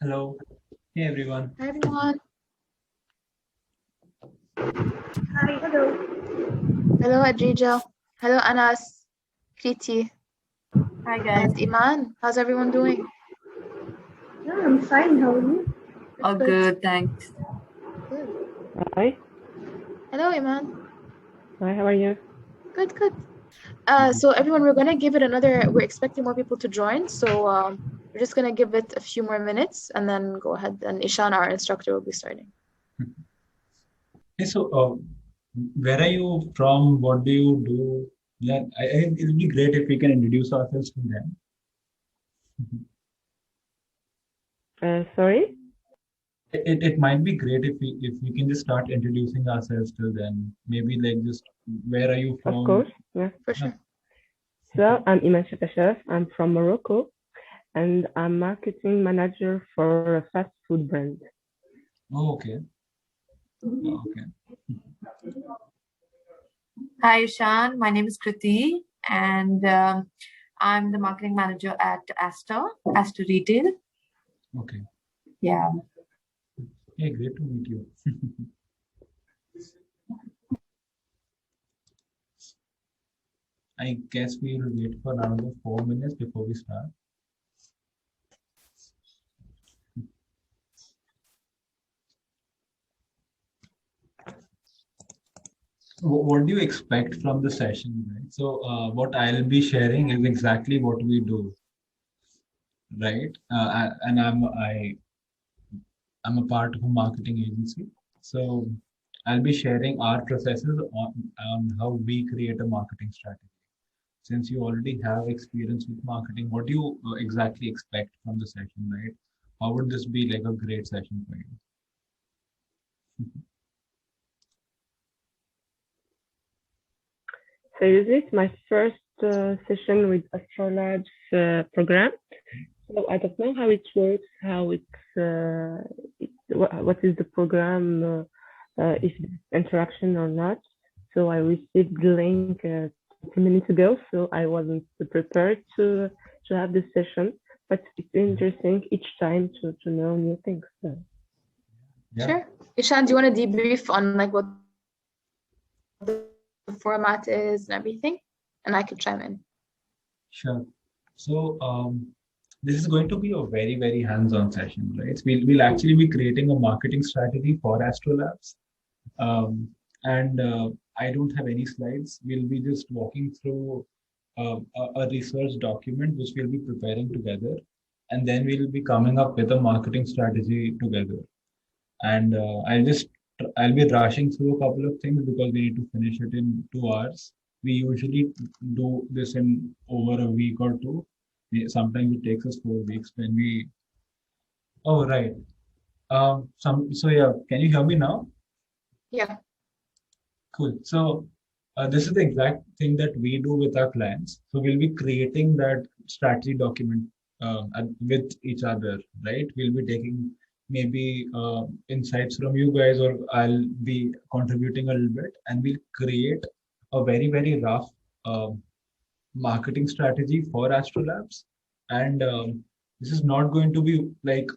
Hello. Hey everyone. Hi everyone. Hi, hello. Hello Adrija. Hello Anas, Kriti, Hi guys. and Iman. How's everyone doing? Yeah, I'm fine. How are you? All good, thanks. Good. Hi. Hello Iman. Hi, how are you? Good, good. So everyone, we're expecting more people to join. So we're just gonna give it a few more minutes and then go ahead, and Ishaan, our instructor, will be starting. Hey, so where are you from? What do you do? Yeah, I think it would be great if we can introduce ourselves to them. Sorry? It might be great if we can just start introducing ourselves to them. Maybe like just where are you from? Of course, yeah. For sure. So I'm Iman Shakashef. I'm from Morocco, and I'm marketing manager for a fast food brand. Oh, okay. Oh, okay. Hi, Ishaan. My name is Kriti, and I'm the marketing manager at Astor Retail. Okay. Yeah. Hey, great to meet you. I guess we will wait for another 4 minutes before we start. What do you expect from the session, right? So what I'll be sharing is exactly what we do, right? And I'm a part of a marketing agency, so I'll be sharing our processes on how we create a marketing strategy. Since you already have experience with marketing, what do you exactly expect from the session, right? How would this be like a great session for you? So usually it's my first session with Astrolab's program. So I don't know how it works, what is the program, if it's interaction or not. So I received the link 20 minutes ago, so I wasn't prepared to have this session, but it's interesting each time to know new things. So. Yeah. Sure. Ishaan, do you want to debrief on like what the format is and everything? And I could chime in. Sure. So this is going to be a very, very hands-on session, right? We'll actually be creating a marketing strategy for Astrolabs. And I don't have any slides. We'll be just walking through a research document which we'll be preparing together. And then we'll be coming up with a marketing strategy together. And I'll be rushing through a couple of things because we need to finish it in 2 hours. We usually do this in over a week or two. Sometimes it takes us 4 weeks when we. Oh, right. So yeah, can you hear me now? Yeah. Cool. So this is the exact thing that we do with our clients. So we'll be creating that strategy document with each other, right? We'll be taking maybe insights from you guys, or I'll be contributing a little bit, and we'll create a very, very rough marketing strategy for Astrolabs. And this is not going to be like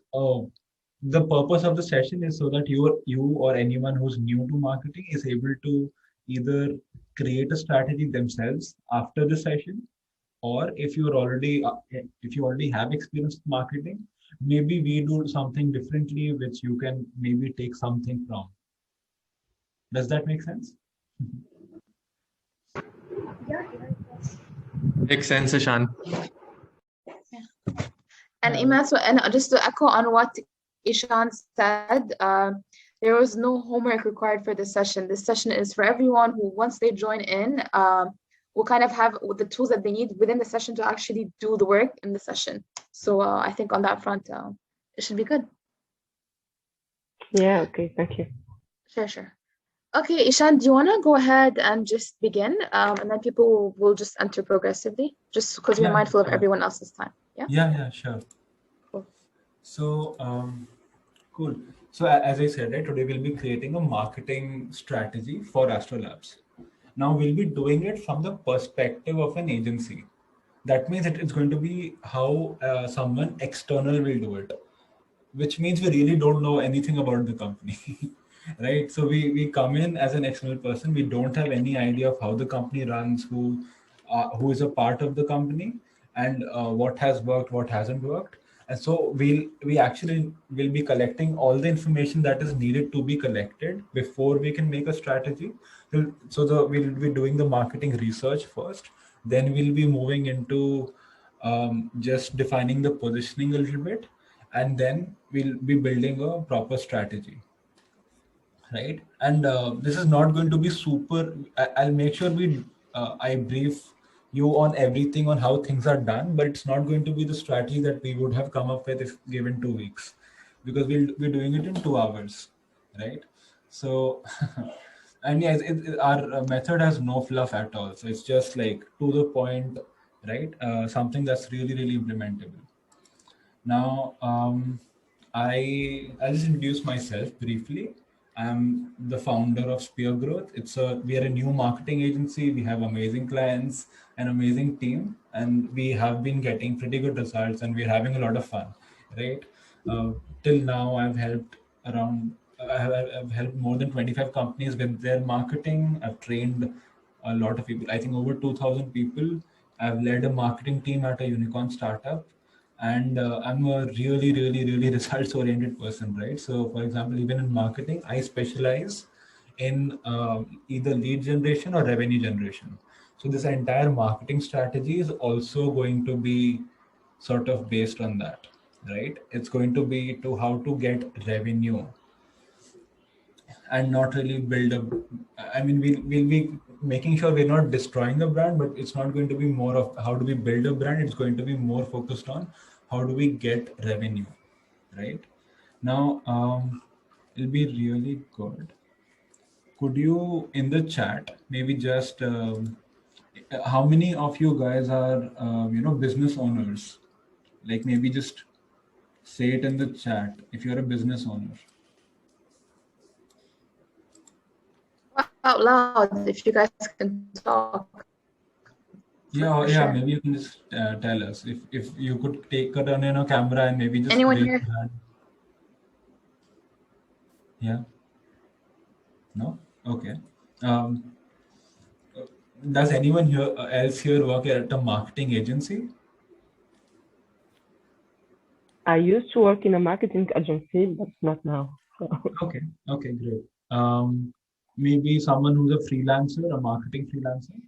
the purpose of the session is so that you or anyone who's new to marketing is able to either create a strategy themselves after the session, or if you already have experience with marketing, maybe we do something differently which you can maybe take something from. Does that make sense? Yeah. Makes sense, Ishaan. Yeah. And Iman, and just to echo on what Ishaan said, there was no homework required for this session. This session is for everyone who, once they join in, will kind of have the tools that they need within the session to actually do the work in the session. So I think on that front, it should be good. Yeah, okay, thank you. Sure. Okay, Ishaan, do you want to go ahead and just begin? And then people will just enter progressively, just because we're mindful of everyone else's time. Yeah? Yeah, sure. Cool. So, cool. So as I said, right, today we'll be creating a marketing strategy for Astrolabs. Now we'll be doing it from the perspective of an agency. That means it's going to be how someone external will do it. which means we really don't know anything about the company. Right? So we come in as an external person. We don't have any idea of how the company runs, who is a part of the company, and what has worked, what hasn't worked. And so we actually will be collecting all the information that is needed to be collected before we can make a strategy. We'll be doing the marketing research first. Then we'll be moving into just defining the positioning a little bit, and then we'll be building a proper strategy, right? And this is not going to be super. I'll make sure I brief you on everything on how things are done, but it's not going to be the strategy that we would have come up with if given 2 weeks, because we're doing it in 2 hours, right? So, and yes, our method has no fluff at all. So it's just like to the point, right? Something that's really, really implementable. Now, I'll just introduce myself briefly. I'm the founder of Spear Growth. We are a new marketing agency. We have amazing clients, an amazing team, and we have been getting pretty good results, and we're having a lot of fun, right? Till now, I've helped more than 25 companies with their marketing. I've trained a lot of people. I think over 2,000 people. I've led a marketing team at a unicorn startup, and I'm a really, really, really results oriented person, right? So for example, even in marketing, I specialize in either lead generation or revenue generation. So this entire marketing strategy is also going to be sort of based on that, right? It's going to be to how to get revenue and not really build up. I mean, we'll be making sure we're not destroying the brand, but it's not going to be more of how do we build a brand. It's going to be more focused on how do we get revenue, right? Now, it'll be really good. Could you in the chat maybe just how many of you guys are business owners? Like maybe just say it in the chat if you're a business owner. Out loud if you guys can talk. Yeah, Sure. maybe you can just tell us if you could take a turn in a camera and maybe just Anyone raise here? your hand. Yeah. No? Okay. Um, does anyone here else here work at a marketing agency? I used to work in a marketing agency, but not now. Okay, great. Maybe someone who's a freelancer, a marketing freelancer.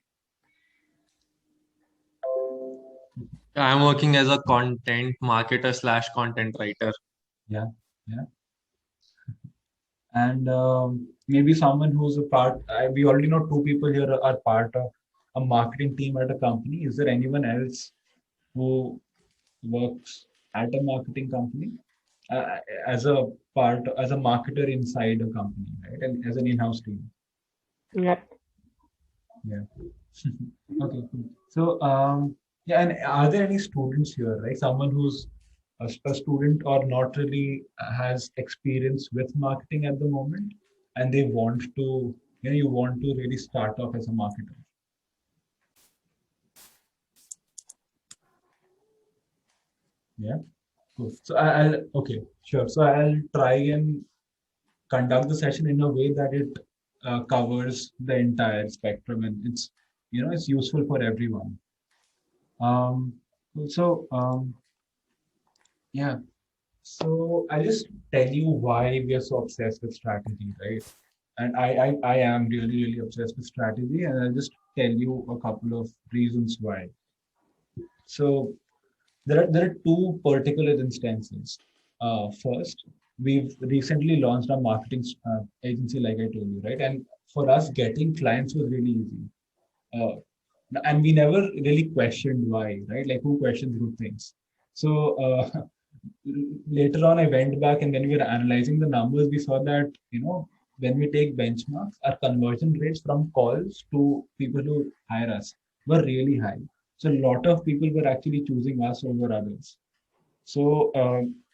I'm working as a content marketer / content writer. Yeah. And maybe someone who's a part. We already know 2 people here are part of a marketing team at a company. Is there anyone else who works at a marketing company as a marketer inside a company, right? And as an in-house team? Yep. Yeah. Okay, cool. So, yeah, and are there any students here, right? Someone who's a student or not really has experience with marketing at the moment, and they want to, you want to really start off as a marketer. Yeah, cool. So okay, sure. So I'll try and conduct the session in a way that it covers the entire spectrum, and it's useful for everyone. So yeah. So I'll just tell you why we are so obsessed with strategy, right? And I am really, really obsessed with strategy, and I'll just tell you a couple of reasons why. So there are 2 particular instances. First, we've recently launched our marketing agency, like I told you, right? And for us, getting clients was really easy. Uh, and we never really questioned why, right? Like who questions good things? So later on, I went back and when we were analyzing the numbers, we saw that, when we take benchmarks, our conversion rates from calls to people who hire us were really high. So a lot of people were actually choosing us over others. So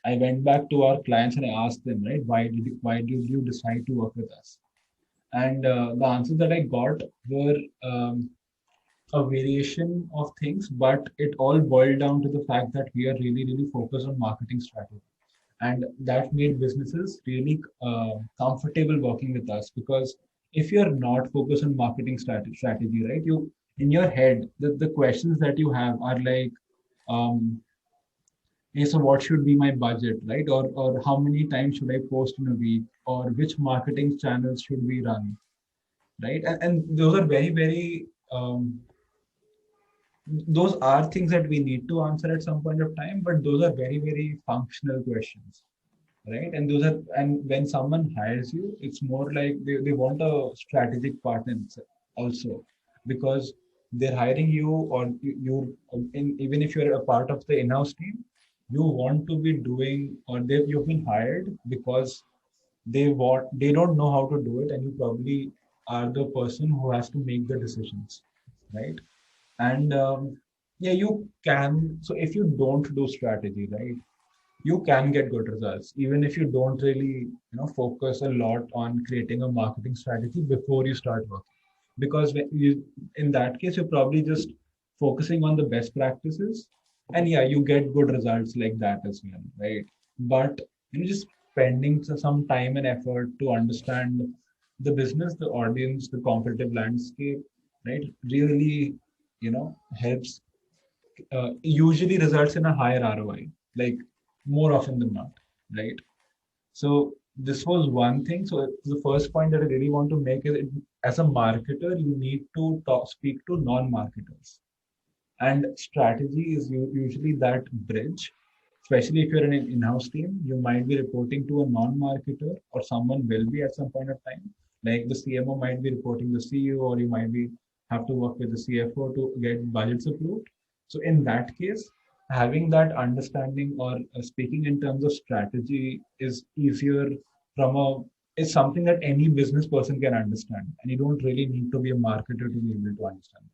I went back to our clients and I asked them, right, why did you decide to work with us? And the answers that I got were a variation of things, but it all boiled down to the fact that we are really, really focused on marketing strategy. And that made businesses really comfortable working with us, because if you're not focused on marketing strategy, right, you in your head, the questions that you have are like, hey, so what should be my budget, right? Or how many times should I post in a week? Or which marketing channels should we run, right? And those are very, very, those are things that we need to answer at some point of time, but those are very, very functional questions, right? And those are, and when someone hires you, it's more like they want a strategic partner also, because they're hiring you, or even if you're a part of the in-house team, you want to be doing, or you've been hired because they don't know how to do it, and you probably are the person who has to make the decisions, right? And yeah, you can. So if you don't do strategy, right, you can get good results even if you don't really focus a lot on creating a marketing strategy before you start working, because when you, in that case, you're probably just focusing on the best practices, and yeah, you get good results like that as well, right? But just spending some time and effort to understand the business, the audience, the competitive landscape, right, really helps, usually results in a higher ROI, like more often than not, right? So this was one thing. So the first point that I really want to make is, as a marketer, you need to speak to non-marketers, and strategy is usually that bridge. Especially if you're in an in-house team, you might be reporting to a non-marketer, or someone will be at some point of time. Like the CMO might be reporting the CEO, or you might be have to work with the CFO to get budgets approved. So in that case, having that understanding, or speaking in terms of strategy, is easier from a is something that any business person can understand, and you don't really need to be a marketer to be able to understand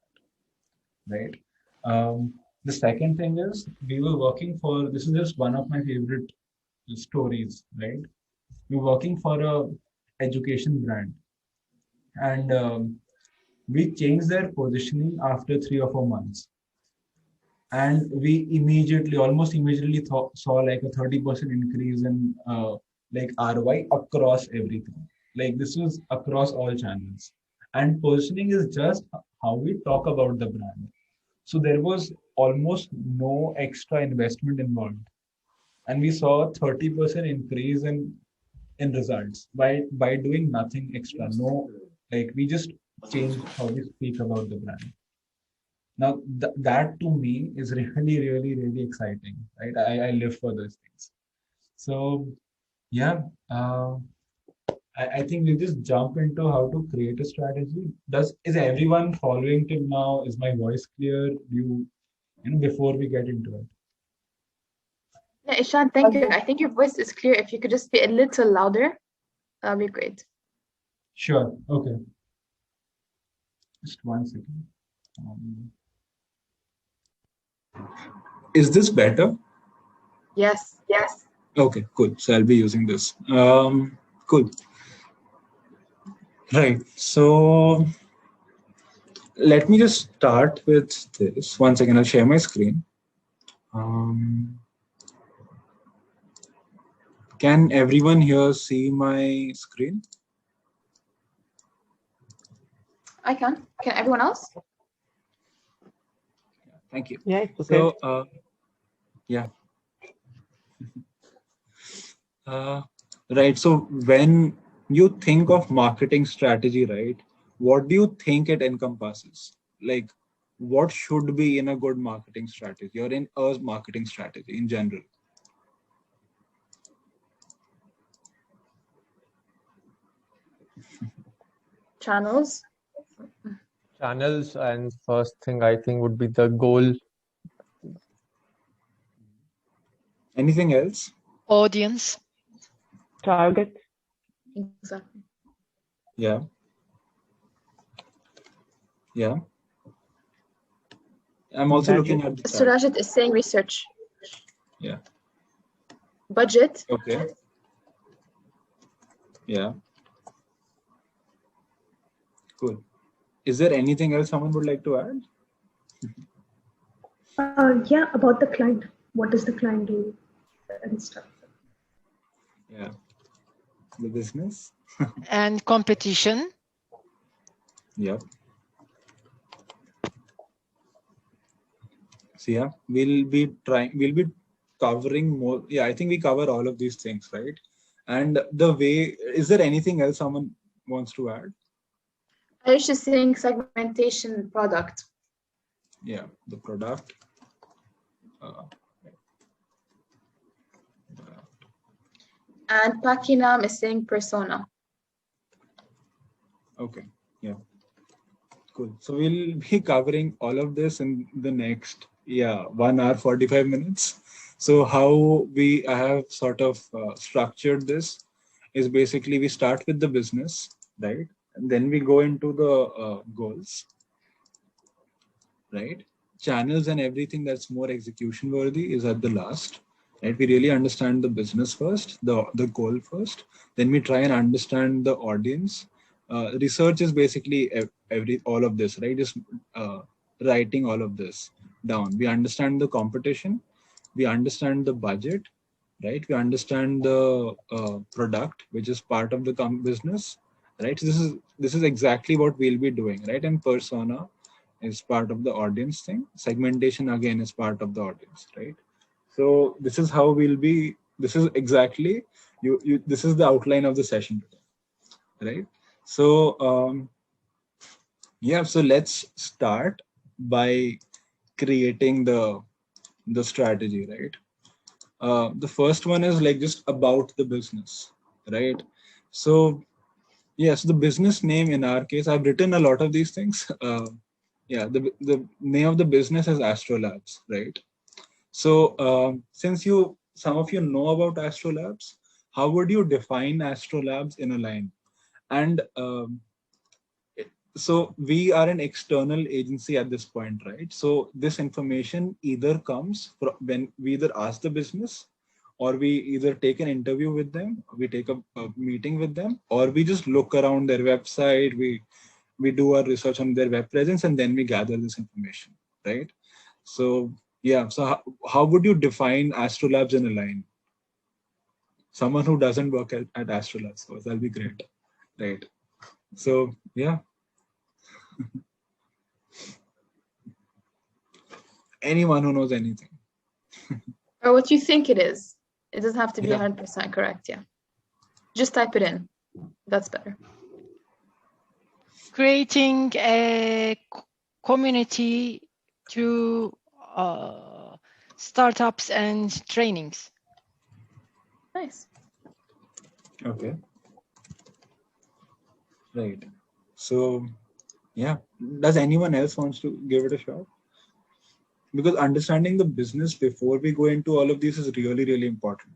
that, right? The second thing is, we were working for, this is just one of my favorite stories, right? We were working for a education brand, and we changed their positioning after 3 or 4 months, and we almost immediately saw like a 30% increase in like ROI across everything. Like this was across all channels, and positioning is just how we talk about the brand. So there was almost no extra investment involved, and we saw a 30% increase in results by doing nothing extra. No, like we just changed how we speak about the brand. Now that to me is really, really, really exciting, right? I live for those things. So yeah, I think we just jump into how to create a strategy. Is everyone following till now? Is my voice clear? Before we get into it. Yeah, Ishaan, thank you. I think your voice is clear. If you could just be a little louder, that'd be great. Sure. Okay. Just 1 second. Is this better? Yes. Okay, cool. So I'll be using this. Cool. Right. So let me just start with this. 1 second, I'll share my screen. Can everyone here see my screen? I can. Can everyone else? Thank you. Yeah, it's okay. So, yeah. Right. So when you think of marketing strategy, right, what do you think it encompasses? Like, what should be in a good marketing strategy, or in a marketing strategy in general? Channels. Channels, and first thing I think would be the goal. Anything else? Audience. Target. Exactly. Yeah. Yeah. I'm also looking at the Surajit is saying research. Yeah. Budget. Okay. Yeah. Cool. Is there anything else someone would like to add? Yeah, about the client. What does the client do and stuff? Yeah. The business. And competition. Yep. So yeah, we'll be covering more. Yeah, I think we cover all of these things, right? And is there anything else someone wants to add? I was just saying segmentation product. Yeah, the product. And Pakinam is saying persona. Okay, yeah, cool. So we'll be covering all of this in the next 1 hour 45 minutes. So how I have sort of structured this is basically we start with the business, right? And then we go into the goals, right? Channels and everything that's more execution worthy is at the last, right? We really understand the business first, the goal first. Then we try and understand the audience. Research is basically all of this, right? Just writing all of this down. We understand the competition. We understand the budget, right? We understand the product, which is part of the business, right? So this is exactly what we'll be doing, right? And persona is part of the audience thing. Segmentation again is part of the audience, right? So this is how we'll be. This is exactly this is the outline of the session today, right? So so let's start by creating the strategy, right? The first one is like just about the business, right? So yes, the business name in our case, I've written a lot of these things. The name of the business is Astrolabs, right? So since some of you know about Astrolabs, how would you define Astrolabs in a line? And so we are an external agency at this point, right? So this information either comes when we either ask the business, or we either take an interview with them, we take a meeting with them, or we just look around their website, we do our research on their web presence, and then we gather this information, right? So yeah, so how would you define Astrolabs in a line? Someone who doesn't work at Astrolabs, so that'll be great, right? So yeah. Anyone who knows anything. Or what you think it is. It doesn't have to be 100% correct, yeah. Just type it in. That's better. Creating a community through startups and trainings. Nice. Okay. Right. So yeah, does anyone else wants to give it a shot? Because understanding the business before we go into all of this is really, really important.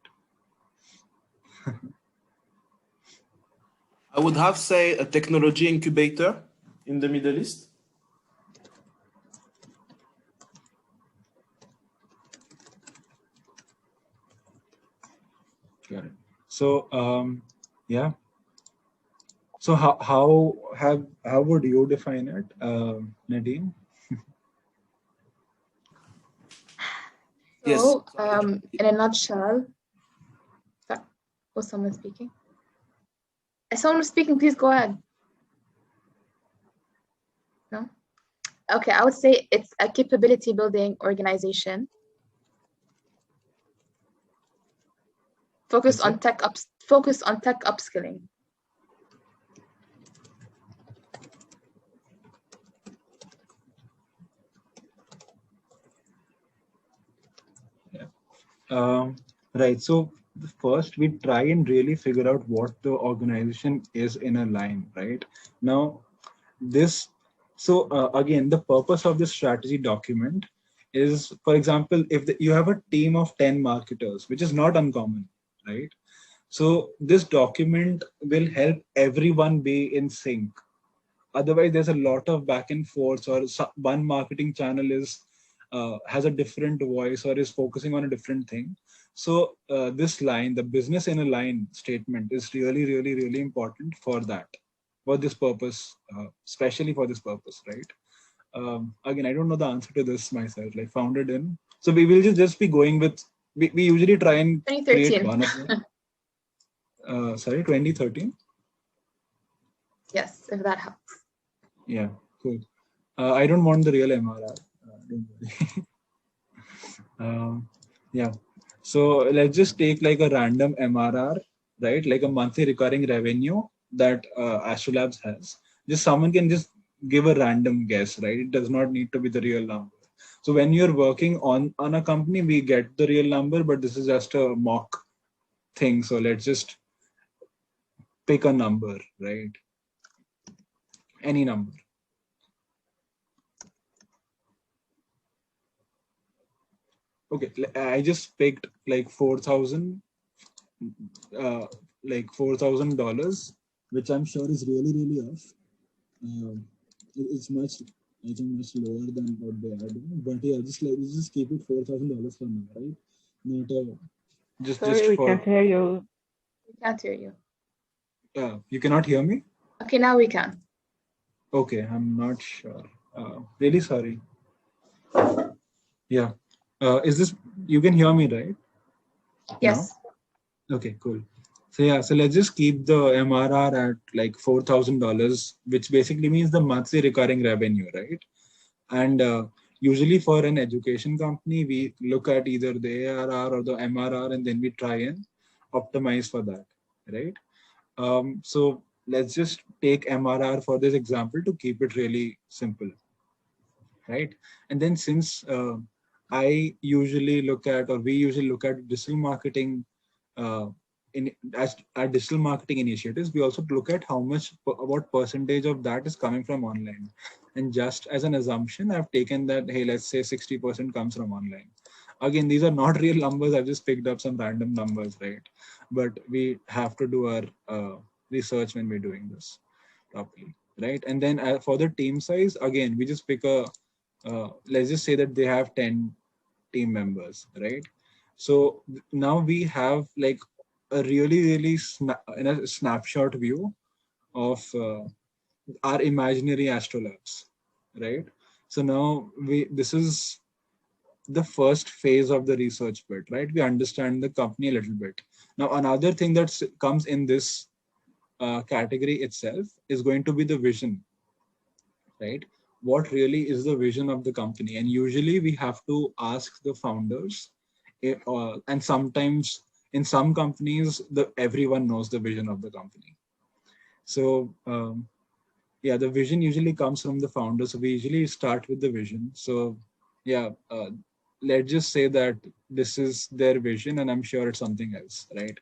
I would have say a technology incubator in the Middle East. Got it. So yeah. So how would you define it, Nadine? So in a nutshell, was someone speaking? If someone was speaking, please go ahead. No? Okay, I would say it's a capability building organization focused on tech upskilling. Right. So first we try and really figure out what the organization is in a line, right? Now, again, the purpose of this strategy document is, for example, if you have a team of 10 marketers, which is not uncommon, right? So this document will help everyone be in sync. Otherwise, there's a lot of back and forth, or one marketing channel has a different voice or is focusing on a different thing. So this line, the business in a line statement, is really, really, really important for this purpose, especially for this purpose, right? Again, I don't know the answer to this myself, like founded in. So we will just be going with, we usually try and create one of them. Sorry, 2013. Yes, if that helps. Yeah, cool. I don't want the real MRR. Don't worry. Yeah. So let's just take like a random MRR, right? Like a monthly recurring revenue that Astrolabs has. Just someone can just give a random guess, right? It does not need to be the real number. So when you're working on a company, we get the real number, but this is just a mock thing. So let's just pick a number, right? Any number. Okay, I just picked like 4,000, like $4,000, which I'm sure is really, really off. It's much, I think, much lower than what they are doing. But yeah, just keep it $4,000 for now, right? Not Sorry, we can't hear you. We can't hear you. You cannot hear me? Okay, now we can. Okay, I'm not sure. Really sorry. Yeah. Is this, you can hear me, right? Yes. No? Okay, cool. So yeah, so let's just keep the MRR at like $4,000, which basically means the monthly recurring revenue, right? And usually for an education company, we look at either the ARR or the MRR, and then we try and optimize for that, right? So let's just take MRR for this example to keep it really simple, right? And then since I usually look at, or we usually look at digital marketing as our digital marketing initiatives, we also look at how much, what percentage of that is coming from online. And just as an assumption, I've taken that, hey, let's say 60% comes from online. Again, these are not real numbers. I've just picked up some random numbers, right? But we have to do our research when we're doing this properly, right? And then for the team size, again, we just pick a, let's just say that they have 10 team members, right? So now we have like a really, really in a snapshot view of our imaginary Astrolabs, right? So now this is the first phase of the research bit, right? We understand the company a little bit. Now, another thing that comes in this category itself is going to be the vision, right? What really is the vision of the company? And usually we have to ask the founders, and sometimes in some companies, everyone knows the vision of the company. So yeah, the vision usually comes from the founders. So we usually start with the vision. So yeah, let's just say that this is their vision, and I'm sure it's something else, right?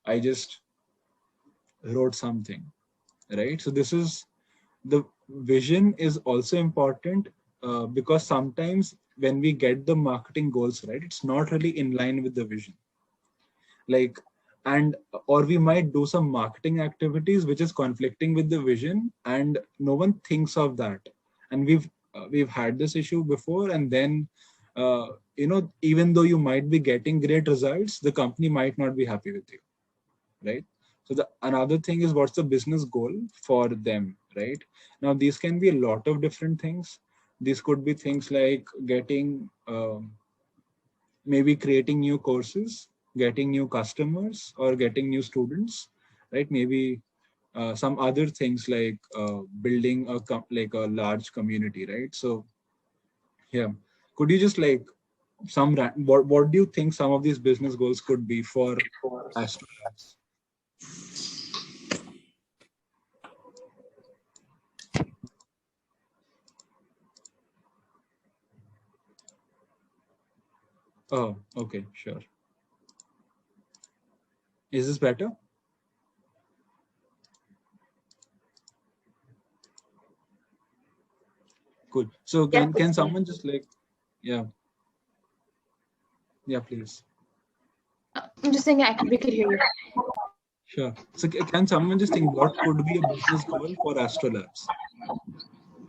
I just wrote something, right? So this is, the vision is also important because sometimes when we get the marketing goals right, it's not really in line with the vision. Like, or we might do some marketing activities which is conflicting with the vision, and no one thinks of that. And we've had this issue before, and then even though you might be getting great results, the company might not be happy with you, right? So another thing is, what's the business goal for them, right? Now, these can be a lot of different things. These could be things like getting, maybe creating new courses, getting new customers, or getting new students, right? Maybe some other things like building a large community, right? So yeah, could you just like what do you think some of these business goals could be for Astrolabs? Oh, okay, sure. Is this better? Cool. So can someone just like, yeah, please. I'm just saying we could hear you. Sure. So can someone just think what could be a business goal for Astrolabs?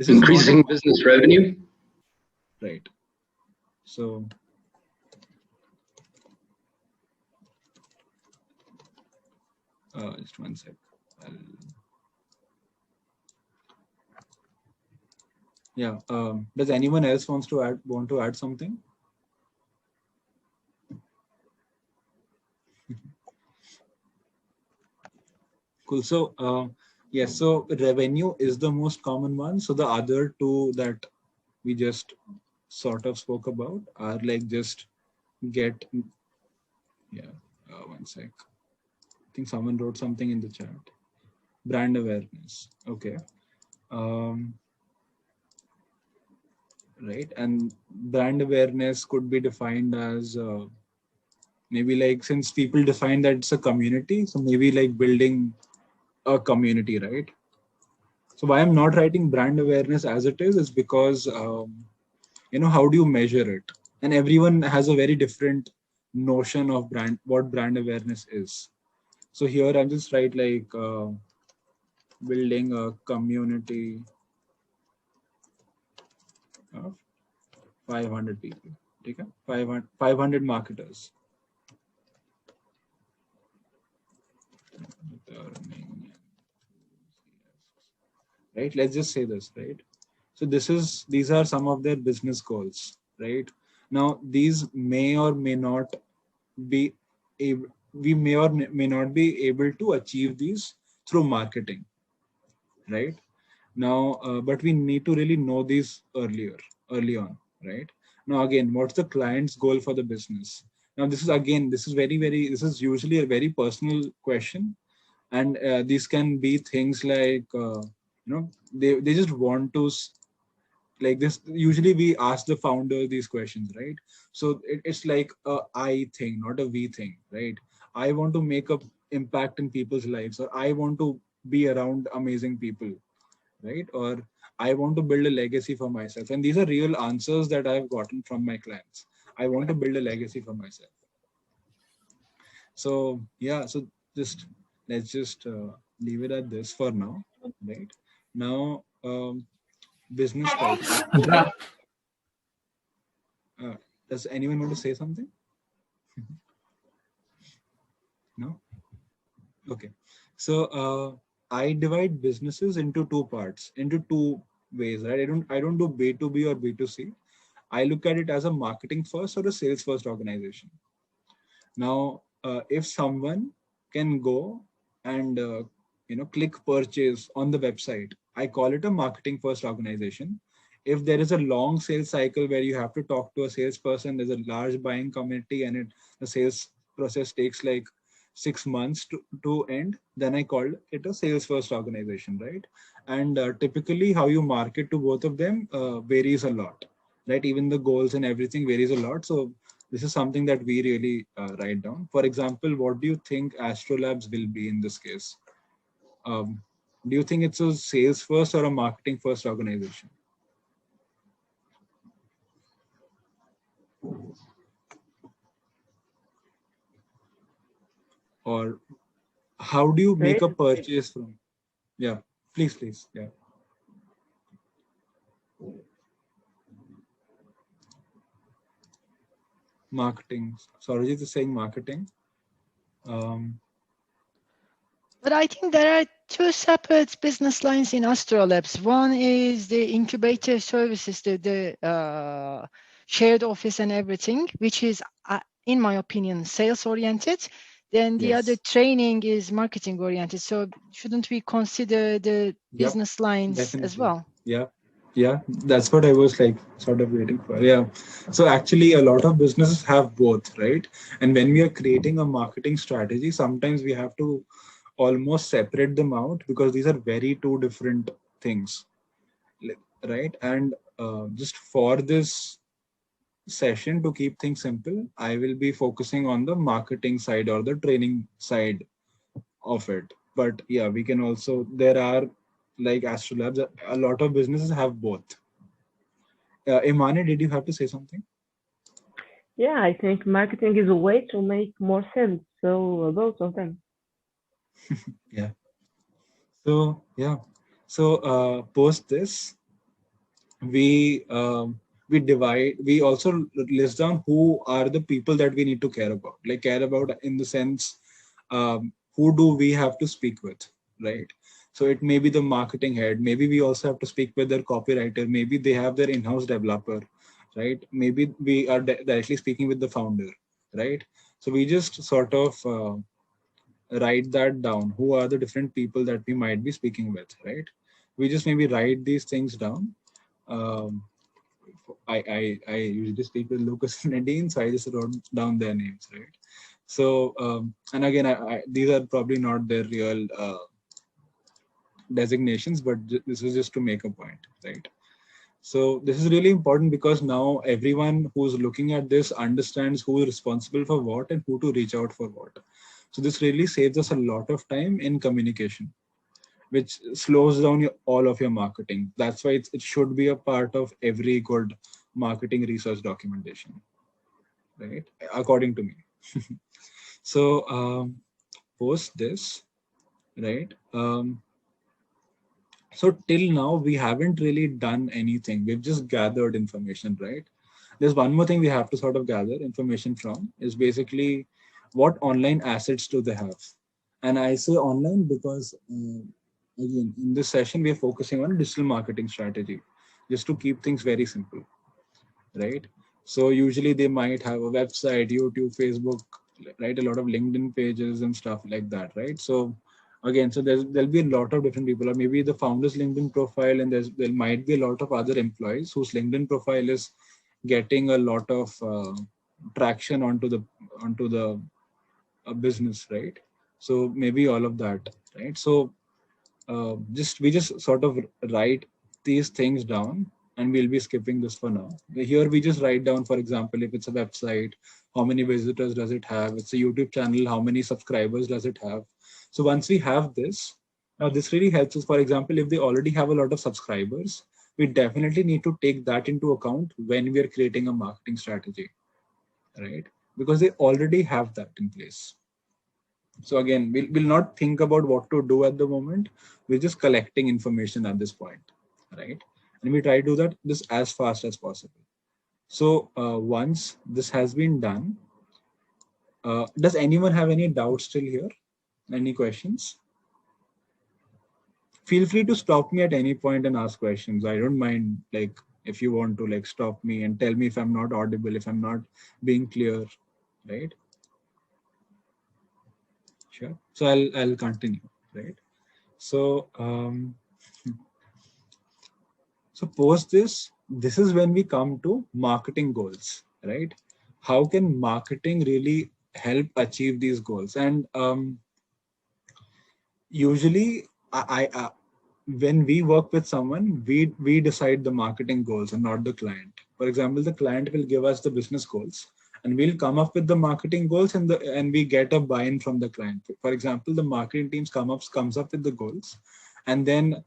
Increasing business revenue. Right. So just one sec. Yeah. Does anyone else want to add something? Cool. So, yes, so revenue is the most common one. So the other two that we just sort of spoke about are like just get, yeah, one sec. I think someone wrote something in the chat. Brand awareness. Okay. Right. And brand awareness could be defined as maybe like, since people define that it's a community, so maybe like building a community, right? So why I'm not writing brand awareness as it is because, you know, how do you measure it? And everyone has a very different notion of what brand awareness is. So here I'll just write like building a community of 500 people. Okay? 500 marketers. Right? Let's just say this, right? So these are some of their business goals, right? Now, these may or may not be able, we may or may not be able to achieve these through marketing, right? Now, but we need to really know these early on, right? Now, again, what's the client's goal for the business? Now, this is usually a very personal question. And these can be things like, they just want to, like this, usually we ask the founder these questions, right? So it's like a I thing, not a we thing, right? I want to make an impact in people's lives, or I want to be around amazing people, right? Or I want to build a legacy for myself. And these are real answers that I've gotten from my clients. I want to build a legacy for myself. So yeah, so let's just leave it at this for now, right? Now, business type. Does anyone want to say something? No? Okay. So I divide businesses into two parts, into two ways, right? I don't do B2B or B2C. I look at it as a marketing first or a sales first organization. Now, if someone can go and click purchase on the website, I call it a marketing first organization. If there is a long sales cycle where you have to talk to a salesperson, there's a large buying committee, and the sales process takes like 6 months to end, then I call it a sales first organization, right? And typically how you market to both of them varies a lot, right? Even the goals and everything varies a lot. So this is something that we really write down. For example, what do you think Astrolabs will be in this case? Do you think it's a sales first or a marketing first organization? Or how do you make a purchase from? Yeah, please. Yeah. Marketing. Saurajit is saying marketing. But I think there are two separate business lines in Astrolabs. One is the incubator services, the shared office and everything, which is, in my opinion, sales oriented. Then the other training is marketing oriented. So shouldn't we consider the business lines as well? Yeah, that's what I was like sort of waiting for. Yeah. So actually a lot of businesses have both, right? And when we are creating a marketing strategy, sometimes we have to almost separate them out because these are very two different things, right? And just for this session, to keep things simple, I will be focusing on the marketing side or the training side of it. But yeah, we can also, there are like Astrolabs, a lot of businesses have both. Imane, did you have to say something? Yeah, I think marketing is a way to make more sense. So both of them. Yeah. So yeah. So post this, we also list down who are the people that we need to care about. Like care about in the sense, who do we have to speak with, right? So it may be the marketing head. Maybe we also have to speak with their copywriter. Maybe they have their in-house developer, right? Maybe we are directly speaking with the founder, right? So we just sort of write that down. Who are the different people that we might be speaking with, right? We just maybe write these things down. I usually speak with Lucas and Nadine, so I just wrote down their names, right? So, and again, these are probably not their real designations, but this is just to make a point, right? So this is really important because now everyone who's looking at this understands who is responsible for what and who to reach out for what. So this really saves us a lot of time in communication, which slows down all of your marketing. That's why it should be a part of every good marketing research documentation, right? According to me. So post this, right? So till now, we haven't really done anything. We've just gathered information, right? There's one more thing we have to sort of gather information from is basically what online assets do they have? And I say online because again, in this session, we are focusing on digital marketing strategy, just to keep things very simple, right? So usually they might have a website, YouTube, Facebook, right? A lot of LinkedIn pages and stuff like that, right? So again, so there'll be a lot of different people, or maybe the founder's LinkedIn profile, and there might be a lot of other employees whose LinkedIn profile is getting a lot of traction onto the business, right? So maybe all of that, right? So we just sort of write these things down, and we'll be skipping this for now. Here we just write down, for example, if it's a website, how many visitors does it have? It's a YouTube channel, how many subscribers does it have? So once we have this, now this really helps us. For example, if they already have a lot of subscribers, we definitely need to take that into account when we are creating a marketing strategy, right? Because they already have that in place. So again, we'll not think about what to do at the moment. We're just collecting information at this point, right? And we try to do that this as fast as possible. So once this has been done, does anyone have any doubts still here? Any questions? Feel free to stop me at any point and ask questions. I don't mind, like, if you want to like stop me and tell me if I'm not audible, if I'm not being clear, right? Sure. So I'll continue, right? So so post this is when we come to marketing goals, right? How can marketing really help achieve these goals? And usually when we work with someone, we decide the marketing goals and not the client. For example, the client will give us the business goals, and we'll come up with the marketing goals, and we get a buy-in from the client. For example, the marketing teams comes up with the goals, and then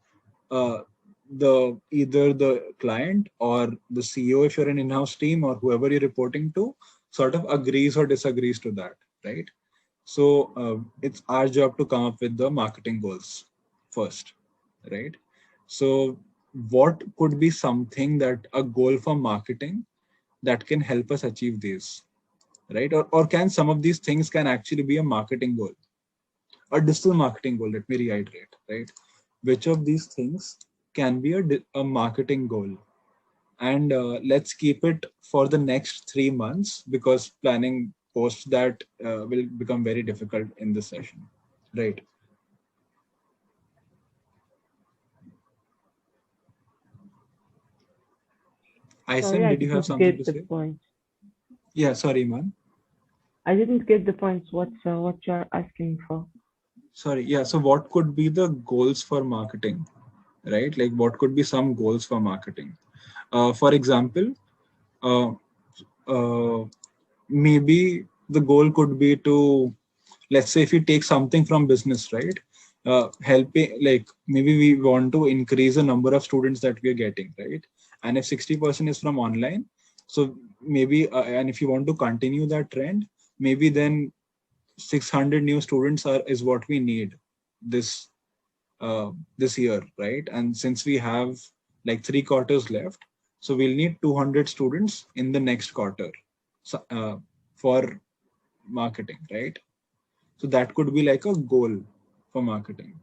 either the client or the CEO, if you're an in-house team, or whoever you're reporting to, sort of agrees or disagrees to that, right? So it's our job to come up with the marketing goals first, right? So what could be something that a goal for marketing that can help us achieve these, right? Or can some of these things can actually be a marketing goal, a digital marketing goal? Let me reiterate, right? Which of these things can be a marketing goal? And let's keep it for the next 3 months, because planning post that will become very difficult in this session, right? Ishaan, did you have something to say? Point. Yeah, sorry, man. I didn't get the points. What you're asking for? Sorry. Yeah. So what could be the goals for marketing, right? Like what could be some goals for marketing? For example, maybe the goal could be to, let's say if you take something from business, right? Helping, like maybe we want to increase the number of students that we are getting, right? And if 60% is from online, so maybe, and if you want to continue that trend, maybe then 600 new students is what we need this year, right? And since we have like 3 quarters left, so we'll need 200 students in the next quarter for marketing, right? So that could be like a goal for marketing.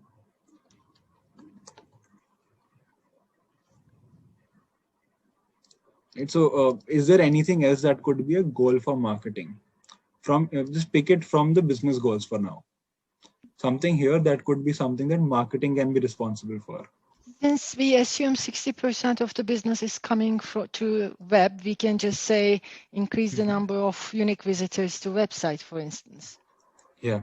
Right, so is there anything else that could be a goal for marketing? From just pick it from the business goals for now. something here that could be something that marketing can be responsible for. Since we assume 60% of the business is coming to web, we can just say increase the number of unique visitors to website, for instance. Yeah.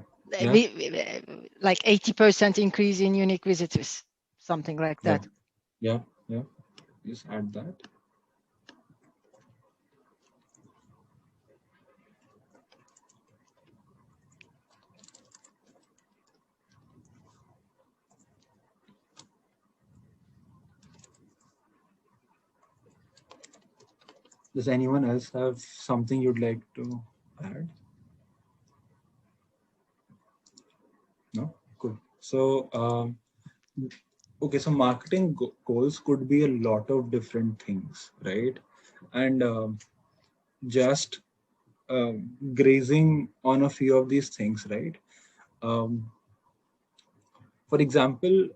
Like 80% increase in unique visitors, something like that. Yeah. Just add that. Does anyone else have something you'd like to add? No? Cool. So, okay, so marketing goals could be a lot of different things, right? And just grazing on a few of these things, right? For example,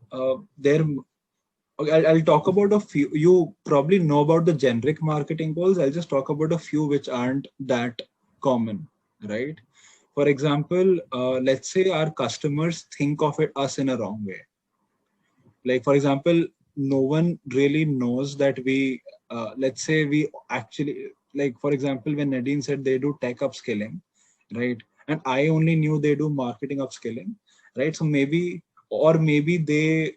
I'll talk about a few. You probably know about the generic marketing goals. I'll just talk about a few which aren't that common, right? For example, let's say our customers think of us in a wrong way. Like, for example, no one really knows that we, let's say we actually, like, for example, when Nadine said they do tech upskilling, right? And I only knew they do marketing upskilling, right? So maybe, or maybe they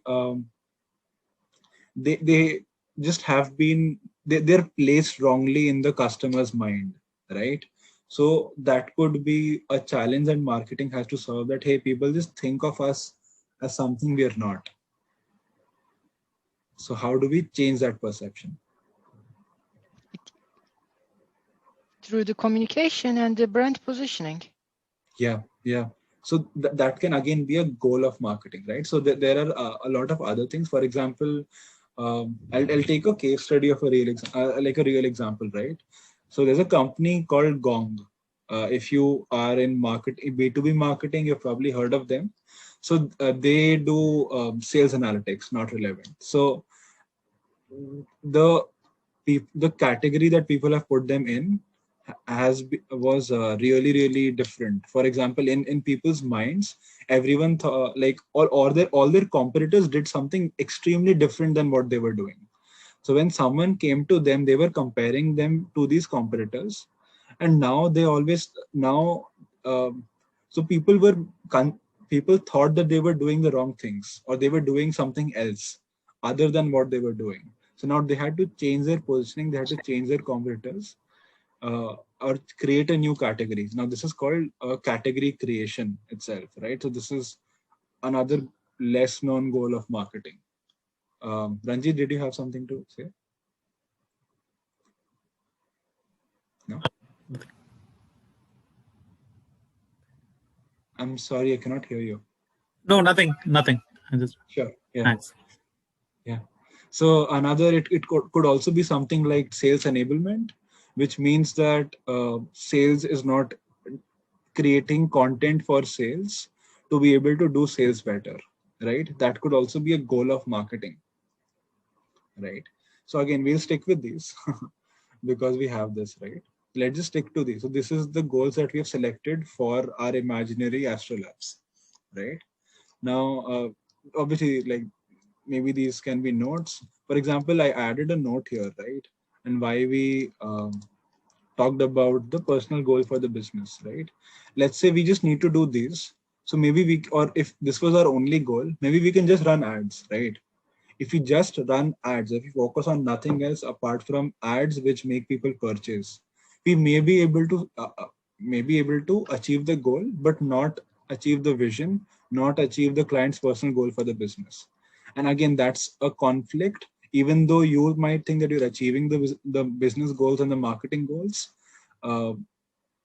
just have been, they're placed wrongly in the customer's mind, right? So that could be a challenge that marketing has to solve, that, hey, people just think of us as something we are not. So how do we change that perception? Through the communication and the brand positioning. Yeah. So that can again be a goal of marketing, right? So there are a lot of other things. For example, I'll take a case study of a real example, right? So there's a company called Gong. If you are in B2B marketing, you've probably heard of them. So they do sales analytics, not relevant. So the category that people have put them in was really different. For example, in people's minds, everyone thought like all their competitors did something extremely different than what they were doing. So when someone came to them, they were comparing them to these competitors, and now so people thought that they were doing the wrong things, or they were doing something else other than what they were doing. So now they had to change their positioning, they had to change their competitors, or create a new category. Now this is called category creation itself, right? So this is another less known goal of marketing. Ranjit, did you have something to say? No? I'm sorry, I cannot hear you. No, nothing. I just... Sure. Yeah. Thanks. Yeah. So another, it could also be something like sales enablement, which means that sales is not creating content for sales to be able to do sales better, right? That could also be a goal of marketing, right? So again, we'll stick with these because we have this, right? Let's just stick to these. So this is the goals that we have selected for our imaginary astrolabs, right? Now, obviously, like maybe these can be notes. For example, I added a note here, right? And why we talked about the personal goal for the business, right? Let's say we just need to do these. So maybe or if this was our only goal, maybe we can just run ads, right? If we just run ads, if we focus on nothing else apart from ads which make people purchase, we may be able to achieve the goal, but not achieve the vision, not achieve the client's personal goal for the business. And again, that's a conflict. Even though you might think that you're achieving the business goals and the marketing goals,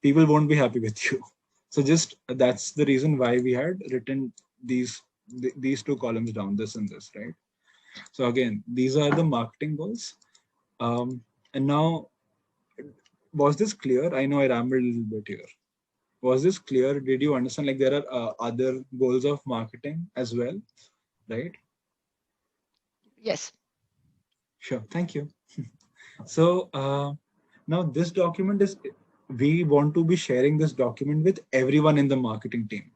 people won't be happy with you. So that's the reason why we had written these two columns down, this and this, right? So again, these are the marketing goals. And now, was this clear? I know I rambled a little bit here. Was this clear? Did you understand? Like there are other goals of marketing as well, right? Yes. Sure. Thank you. So now this document we want to be sharing this document with everyone in the marketing team.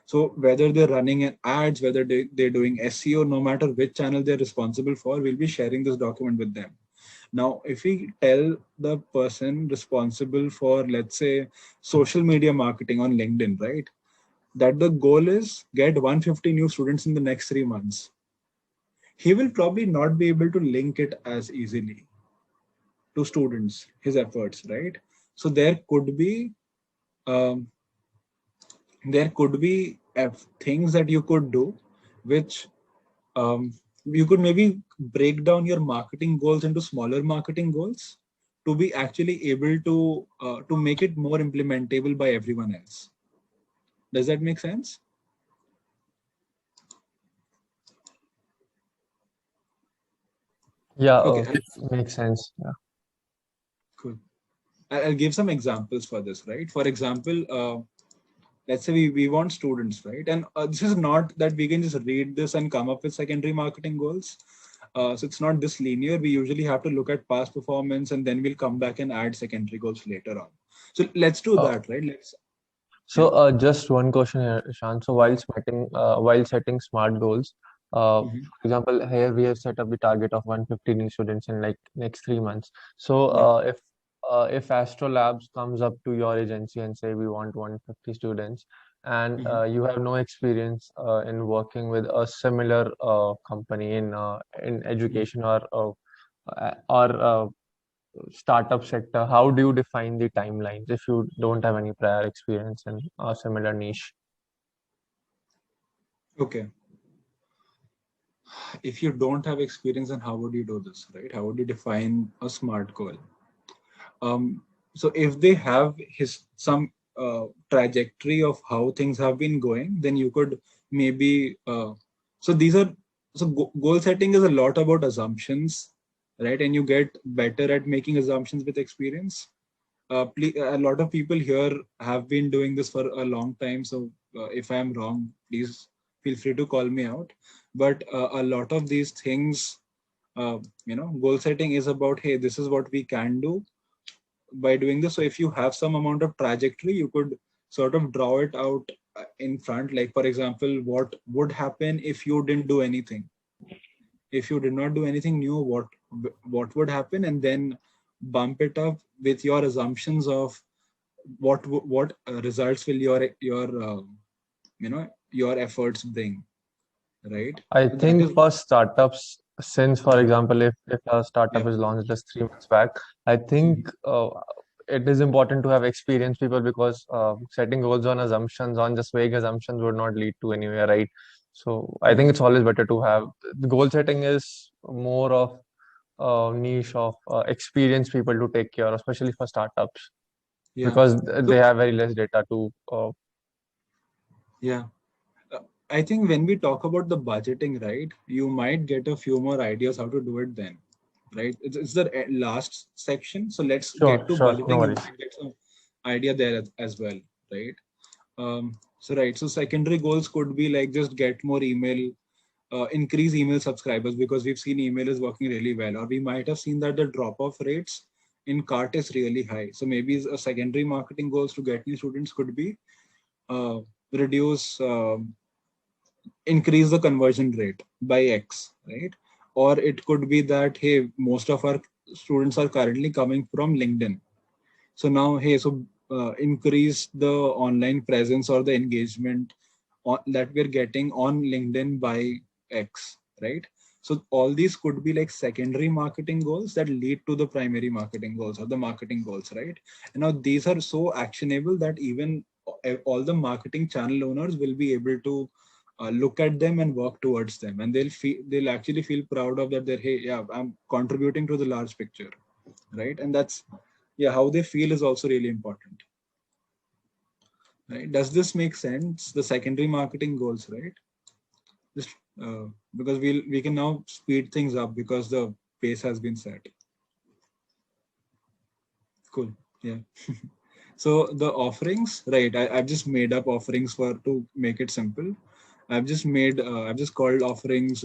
So whether they're running ads, whether they're doing SEO, no matter which channel they're responsible for, we'll be sharing this document with them. Now, if we tell the person responsible for, let's say, social media marketing on LinkedIn, right, that the goal is get 150 new students in the next 3 months, he will probably not be able to link it as easily to students, his efforts, right? So there could be things that you could do, which you could maybe break down your marketing goals into smaller marketing goals to be actually able to make it more implementable by everyone else. Does that make sense? Yeah, Okay. makes sense. Yeah. Cool. I'll give some examples for this, right? For example, let's say we want students, right? And this is not that we can just read this and come up with secondary marketing goals. So it's not this linear. We usually have to look at past performance and then we'll come back and add secondary goals later on. So let's do that, right? Just one question here, Ishaan. So while setting smart goals, for example, here we have set up the target of 150 new students in like next 3 months. So if Astro Labs comes up to your agency and say we want 150 students, and you have no experience in working with a similar company in education or startup sector, how do you define the timelines if you don't have any prior experience in a similar niche? Okay. If you don't have experience, then how would you do this, right? How would you define a SMART goal? So if they have some trajectory of how things have been going, then you could maybe, goal setting is a lot about assumptions, right? And you get better at making assumptions with experience. A lot of people here have been doing this for a long time. So if I'm wrong, please feel free to call me out. But a lot of these things, goal setting is about, hey, this is what we can do by doing this. So if you have some amount of trajectory, you could sort of draw it out in front. Like, for example, what would happen if you didn't do anything? If you did not do anything new, what would happen? And then bump it up with your assumptions of what results will your efforts bring, right? I think for startups, since for example, if a startup is launched just 3 months back, I think it is important to have experienced people, because setting goals on assumptions, on just vague assumptions, would not lead to anywhere, right? So I think it's always better to have the goal setting is more of niche of experienced people to take care, especially for startups, because they have very less data to. I think when we talk about the budgeting, right, you might get a few more ideas how to do it then, right? It's the last section. So let's get to budgeting. No and get some idea there as well, right? So secondary goals could be like just get more email, increase email subscribers, because we've seen email is working really well, or we might have seen that the drop-off rates in cart is really high. So maybe a secondary marketing goals to get new students could be increase the conversion rate by X, right? Or it could be that, hey, most of our students are currently coming from LinkedIn. So now, hey, increase the online presence or the engagement that we're getting on LinkedIn by X, right? So all these could be like secondary marketing goals that lead to the primary marketing goals or the marketing goals, right? And now these are so actionable that even all the marketing channel owners will be able to look at them and work towards them, and they'll actually feel proud of that. Hey, yeah, I'm contributing to the large picture, right? And that's how they feel is also really important, right? Does this make sense? The secondary marketing goals, right? Just because we can now speed things up because the pace has been set. Cool. Yeah. So the offerings, right? I've just made up offerings to make it simple. I've just called offerings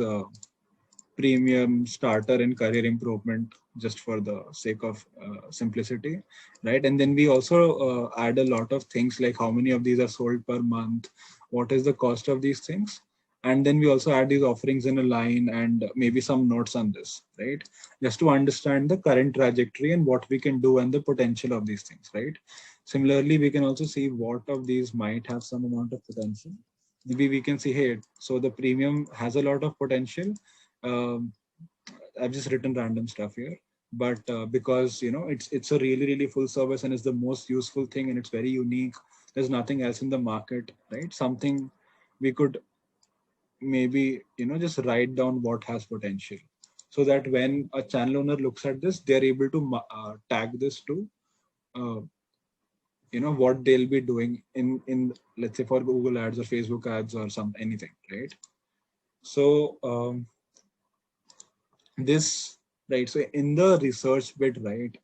premium, starter, and career improvement just for the sake of simplicity, right? And then we also add a lot of things like how many of these are sold per month, what is the cost of these things. And then we also add these offerings in a line and maybe some notes on this, right? Just to understand the current trajectory and what we can do and the potential of these things, right? Similarly, we can also see what of these might have some amount of potential. Maybe we can see, hey, so the premium has a lot of potential. I've just written random stuff here, but because it's a really full service and it's the most useful thing and it's very unique. There's nothing else in the market, right? Something we could maybe just write down what has potential, so that when a channel owner looks at this, they're able to tag this to what they'll be doing in let's say for Google ads or Facebook ads or anything, right? So this, right, so in the research bit, right,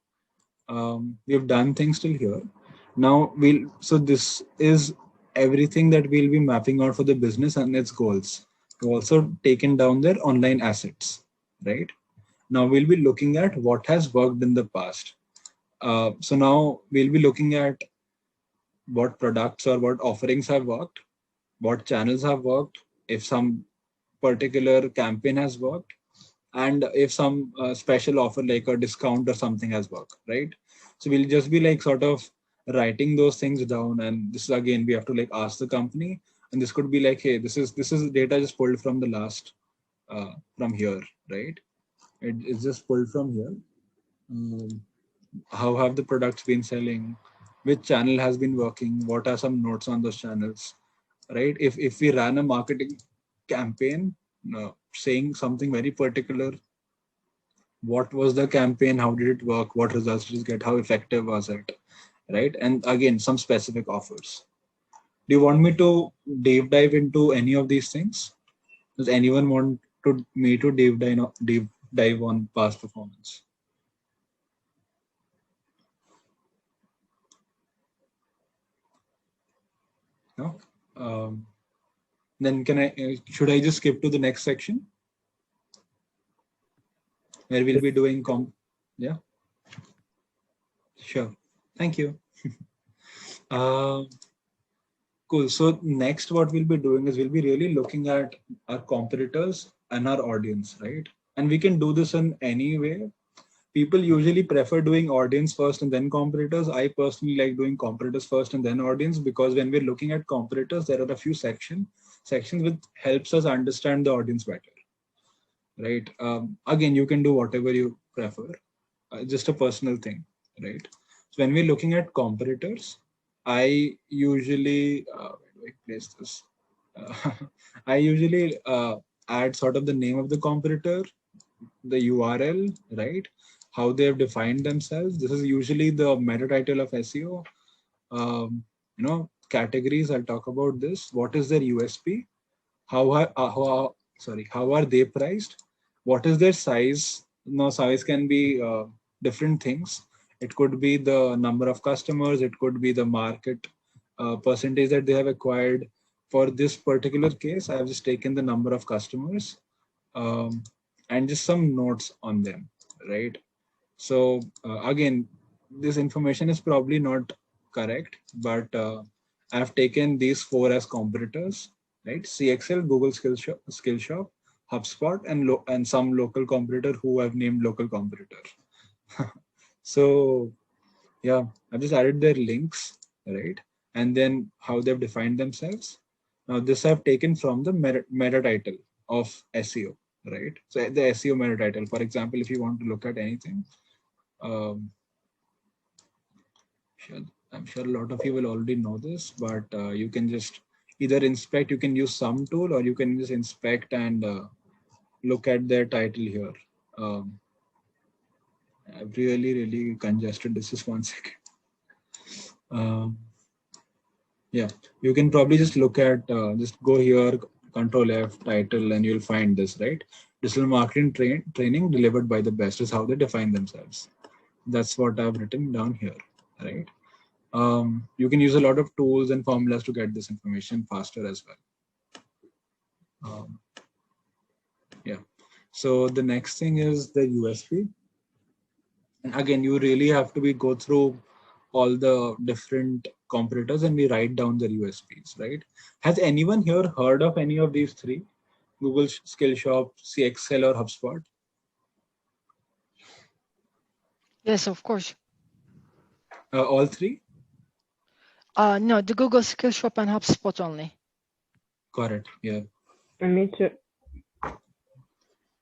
we've done things till here. Now so this is everything that we'll be mapping out for the business and its goals. We've also taken down their online assets, right? Now we'll be looking at what has worked in the past. So now we'll be looking at what products or what offerings have worked, what channels have worked, if some particular campaign has worked, and if some special offer like a discount or something has worked, right? So we'll just be like sort of writing those things down, and this is again we have to like ask the company, and this could be like, hey, this is data just pulled from the last from here, right? It's just pulled from here. How have the products been selling? Which channel has been working? What are some notes on those channels, right? If we ran a marketing campaign saying something very particular, what was the campaign? How did it work? What results did it get? How effective was it, right? And again, some specific offers. Do you want me to deep dive into any of these things? Does anyone want me to deep dive on past performance? No? Then should I just skip to the next section where we'll be doing yeah, sure, thank you. Cool. So next what we'll be doing is we'll be really looking at our competitors and our audience, right? And we can do this in any way. People usually prefer doing audience first and then competitors. I personally like doing competitors first and then audience, because when we're looking at competitors, there are a few sections which helps us understand the audience better, right? Again, you can do whatever you prefer, just a personal thing, right? So when we're looking at competitors, I usually where do I place this? I usually add sort of the name of the competitor, the URL, right? How they have defined themselves. This is usually the meta title of SEO. Categories. I'll talk about this. What is their USP? How are they priced? What is their size? Now, size can be different things. It could be the number of customers. It could be the market percentage that they have acquired. For this particular case, I have just taken the number of customers and just some notes on them, right? So again, this information is probably not correct, but I've taken these 4 as competitors, right? CXL, Google Skillshop, HubSpot, and some local competitor who I've named local competitor. So yeah, I've just added their links, right? And then how they've defined themselves. Now this I've taken from the meta title of SEO, right? So the SEO meta title, for example, if you want to look at anything, I'm sure a lot of you will already know this, but you can just either inspect, you can use some tool, or you can just inspect and look at their title here. I've really congested. This is 1 second. Yeah, you can probably just look at, just go here, Control F, title, and you'll find this, right? Digital marketing training delivered by the best is how they define themselves. That's what I've written down here, right? You can use a lot of tools and formulas to get this information faster as well. Yeah. So the next thing is the USP. And again, you really have to go through all the different competitors and we write down their USPs, right? Has anyone here heard of any of these three? Google Skillshop, CXL, or HubSpot? Yes, of course. All three? No, the Google Skillshop and HubSpot only. Got it. Yeah. And me too.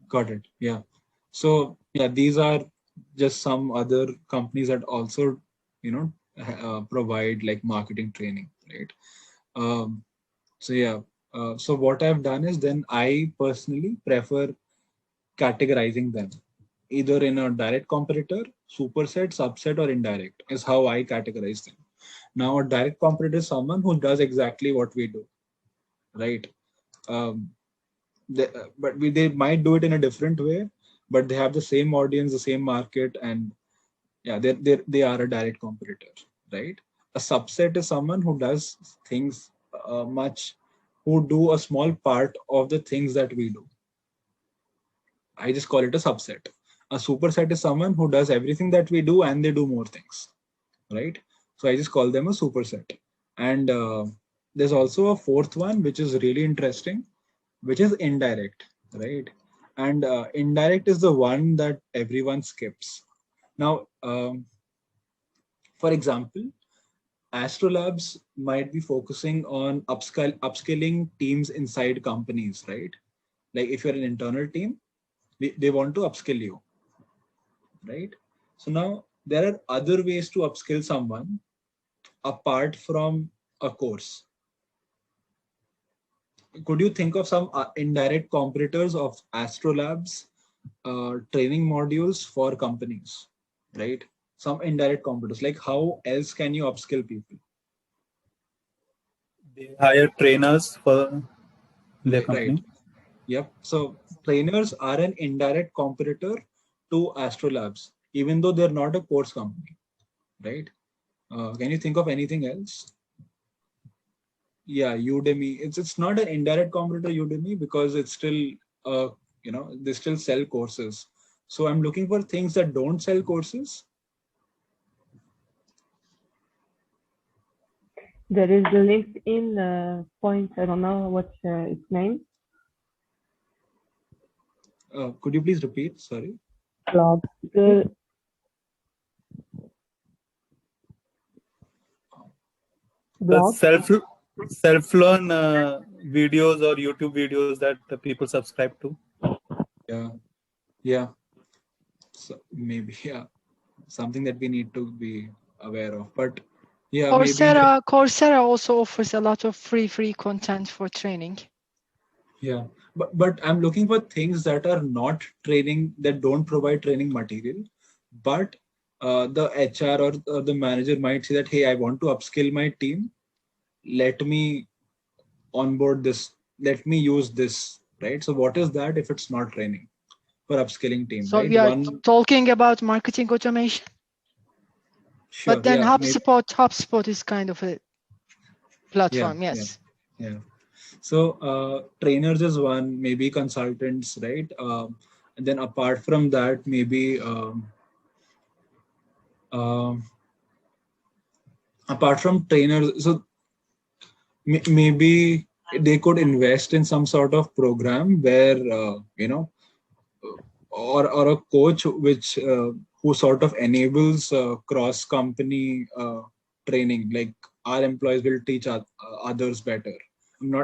Got it. Yeah. So yeah, these are just some other companies that also, provide like marketing training, right? So yeah. So what I've done is then I personally prefer categorizing them either in a direct competitor, superset, subset, or indirect is how I categorize them. Now, a direct competitor is someone who does exactly what we do, right? They might do it in a different way, but they have the same audience, the same market, and yeah, they are a direct competitor, right? A subset is someone who does things who do a small part of the things that we do. I just call it a subset. A superset is someone who does everything that we do and they do more things, right? So I just call them a superset. And there's also a fourth one, which is really interesting, which is indirect, right? And indirect is the one that everyone skips. Now, for example, Astrolabs might be focusing on upskilling teams inside companies, right? Like if you're an internal team, they want to upskill you, right? So now there are other ways to upskill someone apart from a course. Could you think of some indirect competitors of Astrolabs training modules for companies, right? Some indirect competitors, like how else can you upskill people? They hire trainers for their company. Right. Yep. So trainers are an indirect competitor to Astrolabs, even though they're not a course company, right? Can you think of anything else? Yeah, Udemy. It's not an indirect competitor Udemy because it's still they still sell courses. So I'm looking for things that don't sell courses. There is the LinkedIn point. I don't know what's its name. Could you please repeat? Sorry. Blog. The self-learn videos or YouTube videos that the people subscribe to. Yeah. So maybe something that we need to be aware of. But yeah, Coursera also offers a lot of free content for training. Yeah, but I'm looking for things that are not training, that don't provide training material, but the HR or the manager might say that, hey, I want to upskill my team. Let me onboard this. Let me use this, right? So what is that if it's not training for upskilling team? So right? we are talking about marketing automation. Sure, but then yeah, HubSpot is kind of a platform. Yes. Yeah. So trainers is one, maybe consultants, right? And then apart from that, maybe apart from trainers, so maybe they could invest in some sort of program where or a coach which who sort of enables cross company training, like our employees will teach others better.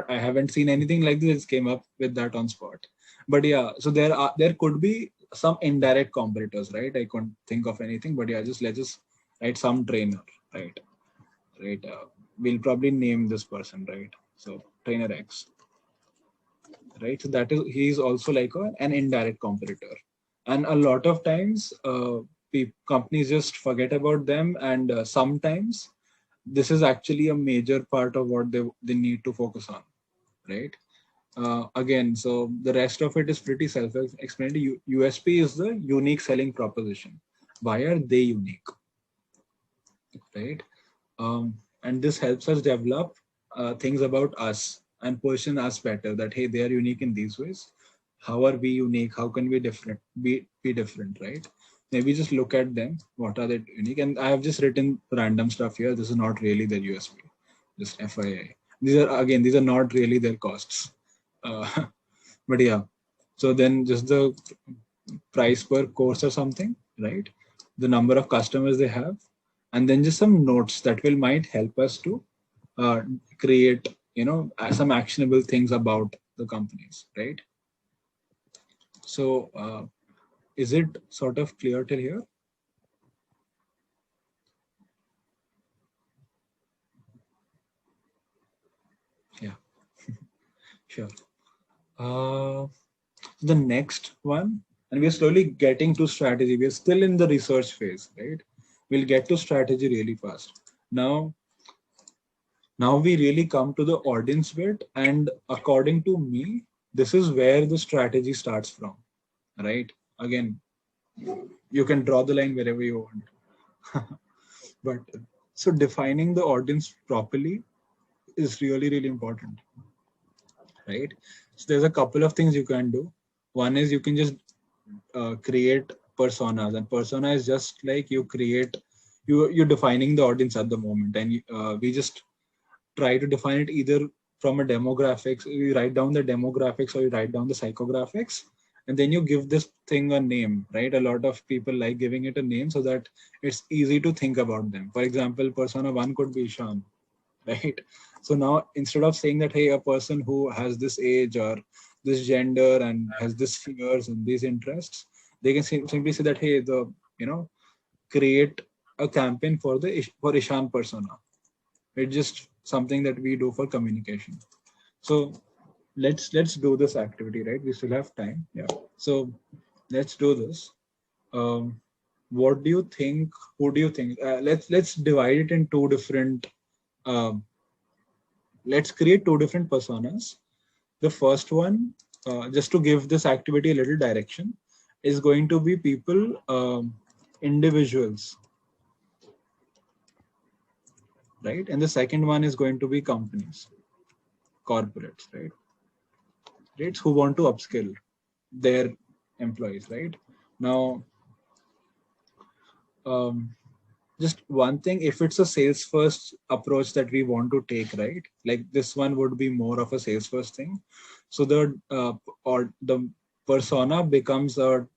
I haven't seen anything like this. It came up with that on spot. But yeah, so there could be some indirect competitors, right? I couldn't think of anything, but yeah, let's just write some trainer, right? We'll probably name this person, right? So trainer X, right? So he's also like an indirect competitor, and a lot of times companies just forget about them, and sometimes this is actually a major part of what they need to focus on, right? Again, so the rest of it is pretty self-explanatory. USP is the unique selling proposition. Why are they unique, right? And this helps us develop things about us and position us better, that hey, they are unique in these ways. How are we unique? How can we be different, right? maybe just look at them. What are they unique? And I have just written random stuff here. This is not really their USP. Just FYI. These are not really their costs. But yeah. So then just the price per course or something, right? The number of customers they have, and then just some notes that might help us to create, some actionable things about the companies, right? So is it sort of clear till here? Yeah, sure. The next one, and we're slowly getting to strategy. We're still in the research phase, right? We'll get to strategy really fast. Now we really come to the audience bit, and according to me, this is where the strategy starts from, right? Again, you can draw the line wherever you want. But so defining the audience properly is really, really important, right? So there's a couple of things you can do. One is you can just create personas, and persona is just like you're defining the audience at the moment, and we just try to define it either from a demographics. You write down the demographics or you write down the psychographics, and then you give this thing a name, right? A lot of people like giving it a name so that it's easy to think about them. For example, persona 1 could be Ishaan, right? So now instead of saying that, hey, a person who has this age or this gender and has this fears and these interests, they can simply say that, hey, create a campaign for Ishaan persona. It's just something that we do for communication. So let's do this activity, right? We still have time. Yeah. So let's do this. What do you think? Who do you think? Let's divide it in two different. Let's create two different personas. The first one, just to give this activity a little direction, is going to be people, individuals, right? And the second one is going to be companies, corporates, right? Rates who want to upskill their employees, right? Now, just one thing, if it's a sales first approach that we want to take, right? Like this one would be more of a sales first thing. So the persona becomes a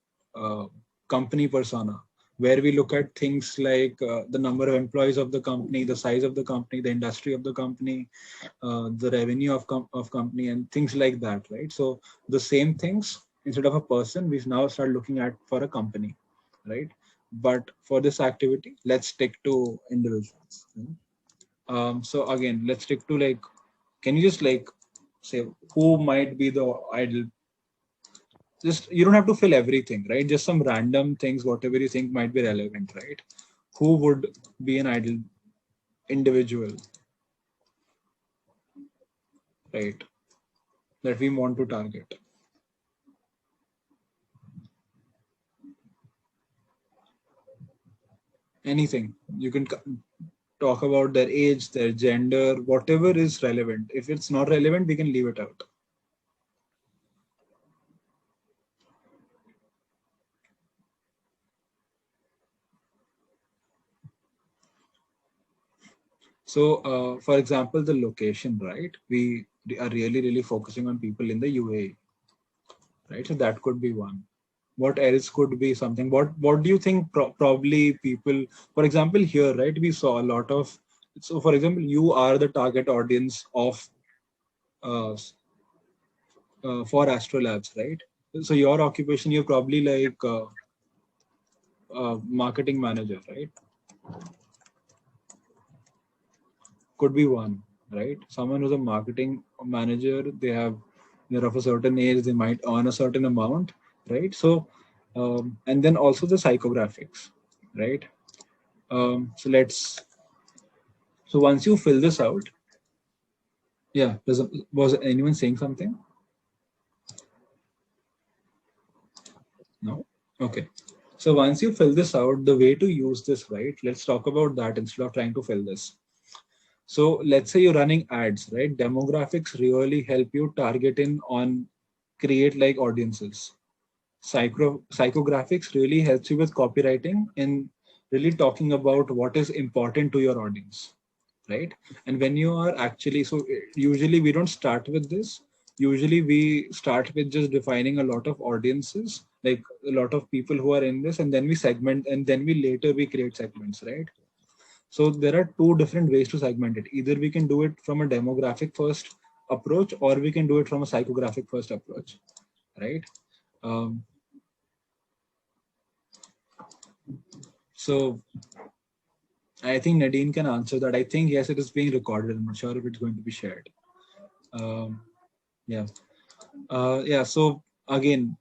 company persona, where we look at things like the number of employees of the company, the size of the company, the industry of the company, the revenue of company, and things like that, right? So the same things, instead of a person, we now start looking at for a company, right? But for this activity, let's stick to individuals. So again, let's stick to can you just say who might be the ideal? Just, you don't have to fill everything, right? Just some random things, whatever you think might be relevant, right? Who would be an ideal individual, right, that we want to target? Anything. You can talk about their age, their gender, whatever is relevant. If it's not relevant, we can leave it out. So, for example, the location, right? We are really focusing on people in the UAE, right? So that could be one. What else could be something? What do you think probably people, for example, here, right? We saw a lot of, so for example, you are the target audience of for Astrolabs, right? So your occupation, you're probably like marketing manager, right? Could be one, right? Someone who's a marketing manager, they're of a certain age, they might earn a certain amount, right? So, and then also the psychographics, right? So once you fill this out, yeah, was anyone saying something? No? Okay. So once you fill this out, the way to use this, right? Let's talk about that instead of trying to fill this. So let's say you're running ads, right? Demographics really help you target in on create audiences. psychographics really helps you with copywriting in really talking about what is important to your audience, right? And when you are actually, so usually we don't start with this. Usually we start with just defining a lot of audiences, like a lot of people who are in this, and then we segment, and then we create segments, right? So there are two different ways to segment it. Either we can do it from a demographic first approach, or we can do it from a psychographic first approach, right? So I think Nadine can answer that. I think, yes, it is being recorded. I'm not sure if it's going to be shared. Yeah. So again,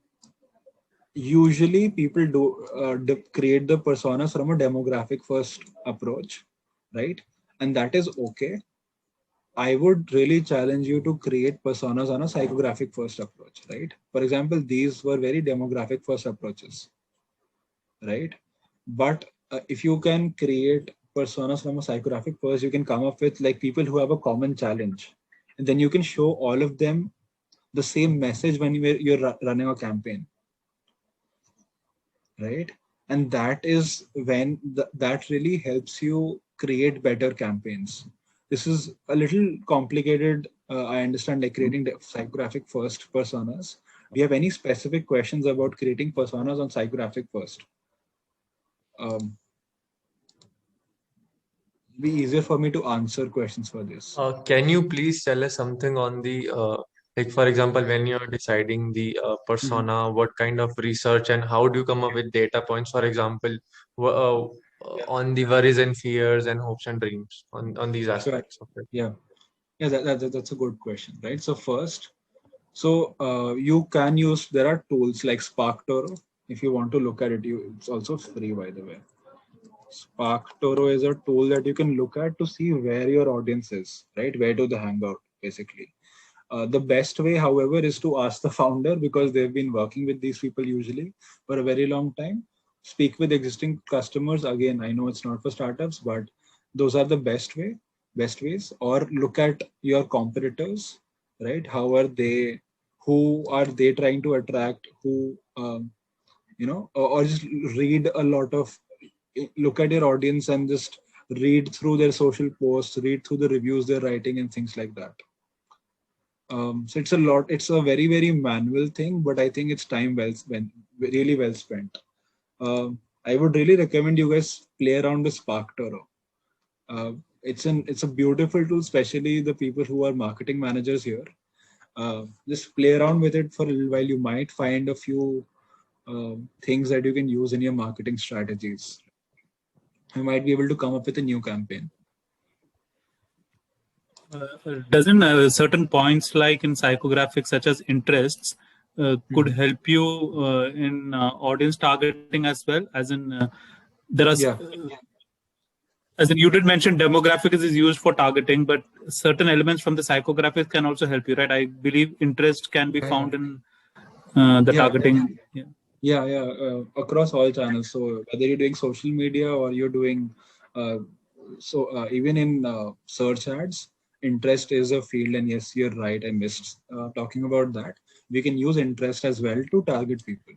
usually people do create the personas from a demographic first approach, right? And that is okay. I would really challenge you to create personas on a psychographic first approach, right? For example, these were very demographic first approaches, right? But if you can create personas from a psychographic first, you can come up with like people who have a common challenge, and then you can show all of them the same message when you're running a campaign, right? And that is when that really helps you create better campaigns. This is a little complicated. I understand, like creating the psychographic first personas. Do you have any specific questions about creating personas on psychographic first? Be easier for me to answer questions for this. Can you please tell us something on the like, for example, when you're deciding the persona, what kind of research and how do you come up with data points? For example, on the worries and fears and hopes and dreams, on these aspects of it. Yeah, that's a good question, right? So first, you can use, there are tools like SparkToro. If you want to look at it, it's also free, by the way. SparkToro is a tool that you can look at to see where your audience is, right? Where do they hang out, basically. The best way, however, is to ask the founder, because they've been working with these people usually for a very long time. Speak with existing customers. Again, I know it's not for startups, but those are the best ways. Or look at your competitors, right? How are they? Who are they trying to attract? Who, or just read a lot of, look at your audience and just read through their social posts, read through the reviews they're writing and things like that. So it's a very, very manual thing, but I think it's time well spent, really well spent. I would really recommend you guys play around with SparkToro. It's a beautiful tool, especially the people who are marketing managers here. Just play around with it for a little while. You might find a few things that you can use in your marketing strategies. You might be able to come up with a new campaign. Doesn't certain points like in psychographics, such as interests, could help you in audience targeting as well? As in, there are, as in, you did mention demographics is used for targeting, but certain elements from the psychographics can also help you, right? I believe interest can be found in the targeting. Across all channels. So whether you're doing social media or you're doing, even in search ads, interest is a field. And yes, you're right, I missed talking about that. We can use interest as well to target people.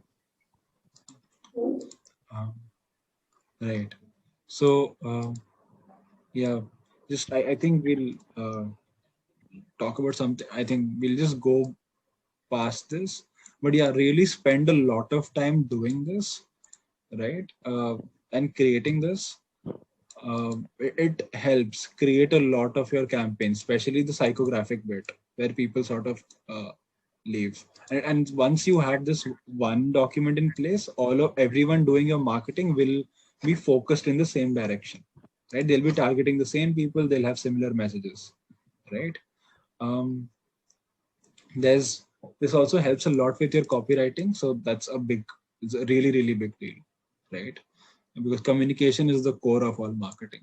Right. So I think we'll talk about something. I think we'll just go past this. But yeah, really spend a lot of time doing this, right? And creating this. It helps create a lot of your campaigns, especially the psychographic bit where people sort of leave. And once you had this one document in place, everyone doing your marketing will be focused in the same direction, right? They'll be targeting the same people. They'll have similar messages, right? This also helps a lot with your copywriting. So it's a really, really big deal, right? Because communication is the core of all marketing,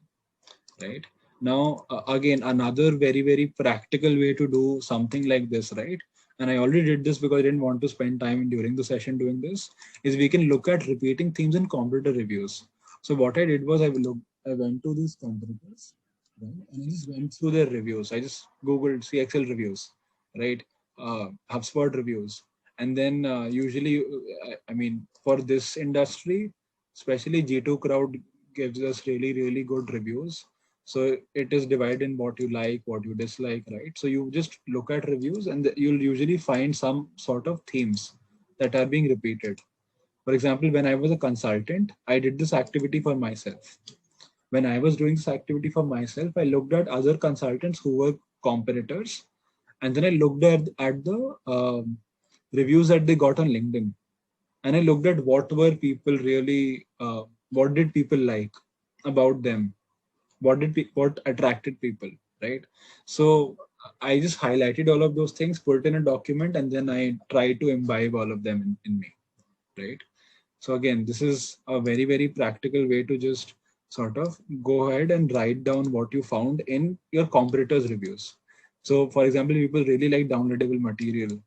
right? Now, again, another very, very practical way to do something like this, right? And I already did this because I didn't want to spend time during the session doing this, is we can look at repeating themes in competitor reviews. So what I did was I went to these competitors, right? And I just went through their reviews. I just Googled CXL reviews, right? HubSpot reviews. And then usually, I mean, for this industry, especially G2 crowd gives us really, really good reviews. So it is divided in what you like, what you dislike, right? So you just look at reviews and you'll usually find some sort of themes that are being repeated. For example, when I was a consultant, I did this activity for myself. When I was doing this activity for myself, I looked at other consultants who were competitors. And then I looked at the reviews that they got on LinkedIn. And I looked at what were people really, what did people like about them? What attracted people, right? So I just highlighted all of those things, put it in a document, and then I tried to imbibe all of them in me, right? So again, this is a very, very practical way to just sort of go ahead and write down what you found in your competitors' reviews. So for example, people really like downloadable material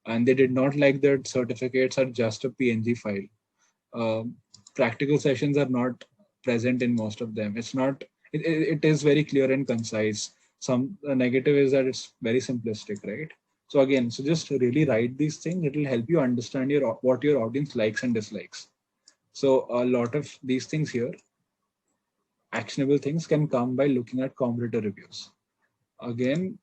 and they did not like that certificates are just a PNG file. Practical sessions are not present in most of them. It's not, it is very clear and concise. Some negative is that it's very simplistic, right? So again, so just really write these things. It will help you understand what your audience likes and dislikes. So a lot of these things here, actionable things, can come by looking at competitor reviews. Again,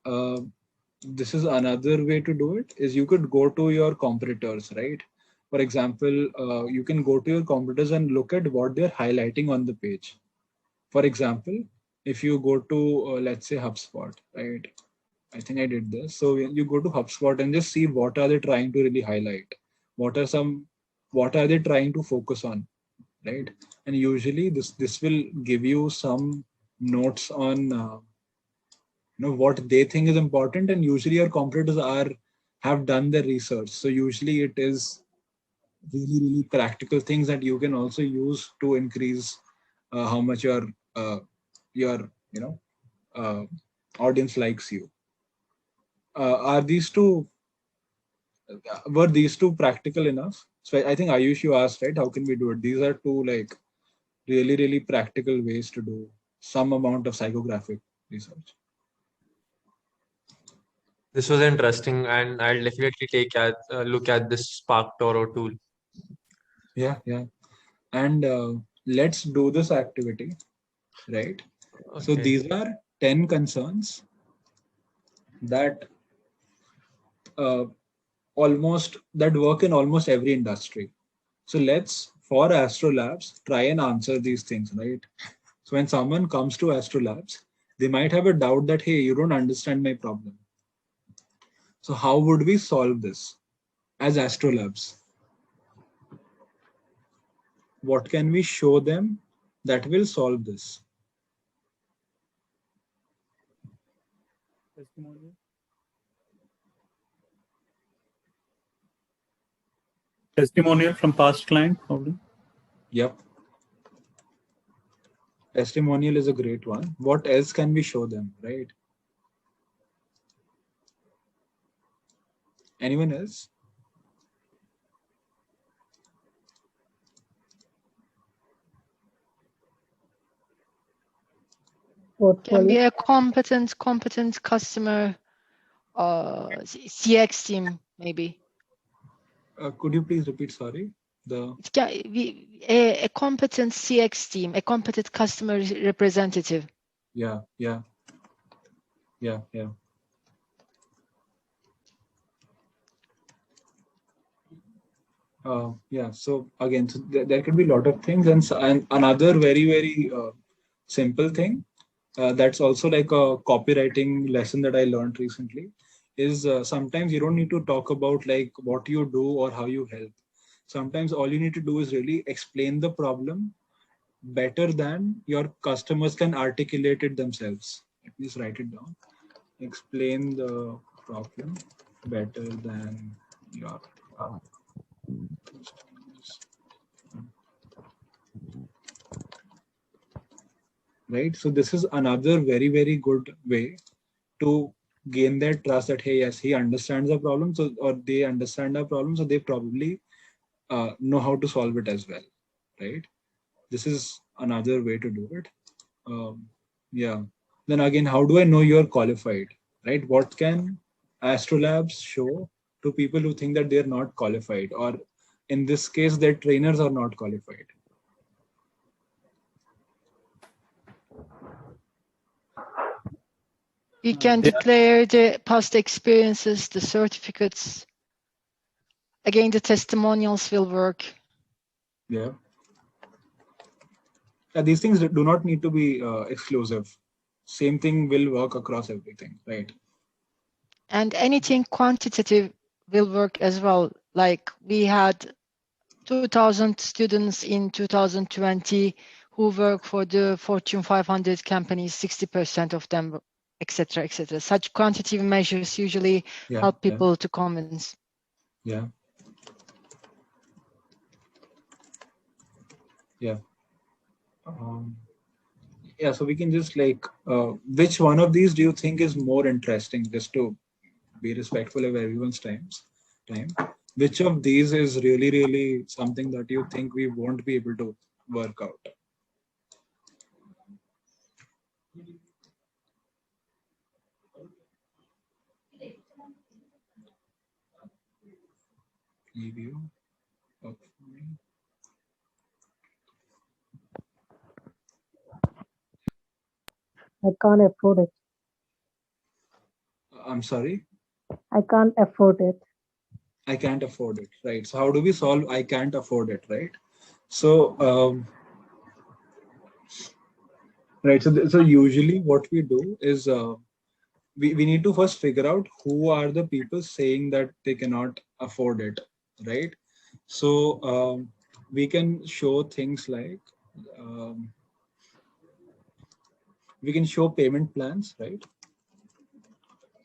this is another way to do it, is you could go to your competitors, right? For example, you can go to your competitors and look at what they're highlighting on the page. For example, if you go to, let's say HubSpot, right? I think I did this. So you go to HubSpot and just see what are they trying to really highlight? What are they trying to focus on, right? And usually this will give you some notes on what they think is important, and usually your competitors have done their research. So usually it is really, really practical things that you can also use to increase how much your audience likes you. Were these two practical enough? So I think Ayush, you asked, right, how can we do it? These are two like really, really practical ways to do some amount of psychographic research. This was interesting, and I'll definitely take a look at this Spark Toro tool. Yeah. And let's do this activity, right? Okay. So these are 10 concerns that work in almost every industry. So let's, for Astrolabs, try and answer these things, right? So when someone comes to Astrolabs, they might have a doubt that, hey, you don't understand my problem. So how would we solve this as Astrolabs? What can we show them that will solve this? Testimonial. Testimonial from past client, probably. Yep. Testimonial is a great one. What else can we show them, right? Anyone else? Can be a competent customer CX team, maybe. Could you please repeat? Sorry. A competent CX team, a competent customer representative. Yeah. So again, there could be a lot of things, and another very, very simple thing that's also like a copywriting lesson that I learned recently is sometimes you don't need to talk about like what you do or how you help. Sometimes all you need to do is really explain the problem better than your customers can articulate it themselves. Let me just write it down. Explain the problem better than your right? So this is another very, very good way to gain their trust that, hey, yes, he understands the problem, so, or they understand our problem, so they probably know how to solve it as well, right? This is another way to do it. Then again, how do I know you're qualified, right? What can Astrolabs show to people who think that they're not qualified, or in this case, their trainers are not qualified? We can declare the past experiences, the certificates. Again, the testimonials will work. Yeah. These things do not need to be exclusive. Same thing will work across everything, right? And anything quantitative will work as well. Like we had 2,000 students in 2020 who work for the Fortune 500 companies, 60% of them, etc., etc. Such quantitative measures usually help people to convince. Yeah. Yeah. Yeah, so we can just like, which one of these do you think is more interesting, just to be respectful of everyone's time? Which of these is really, really something that you think we won't be able to work out? Review. I can't afford it. I'm sorry? I can't afford it. I can't afford it, right? So how do we solve I can't afford it, right? So, right. So usually what we do is we need to first figure out who are the people saying that they cannot afford it, right? So we can show things like, we can show payment plans, right?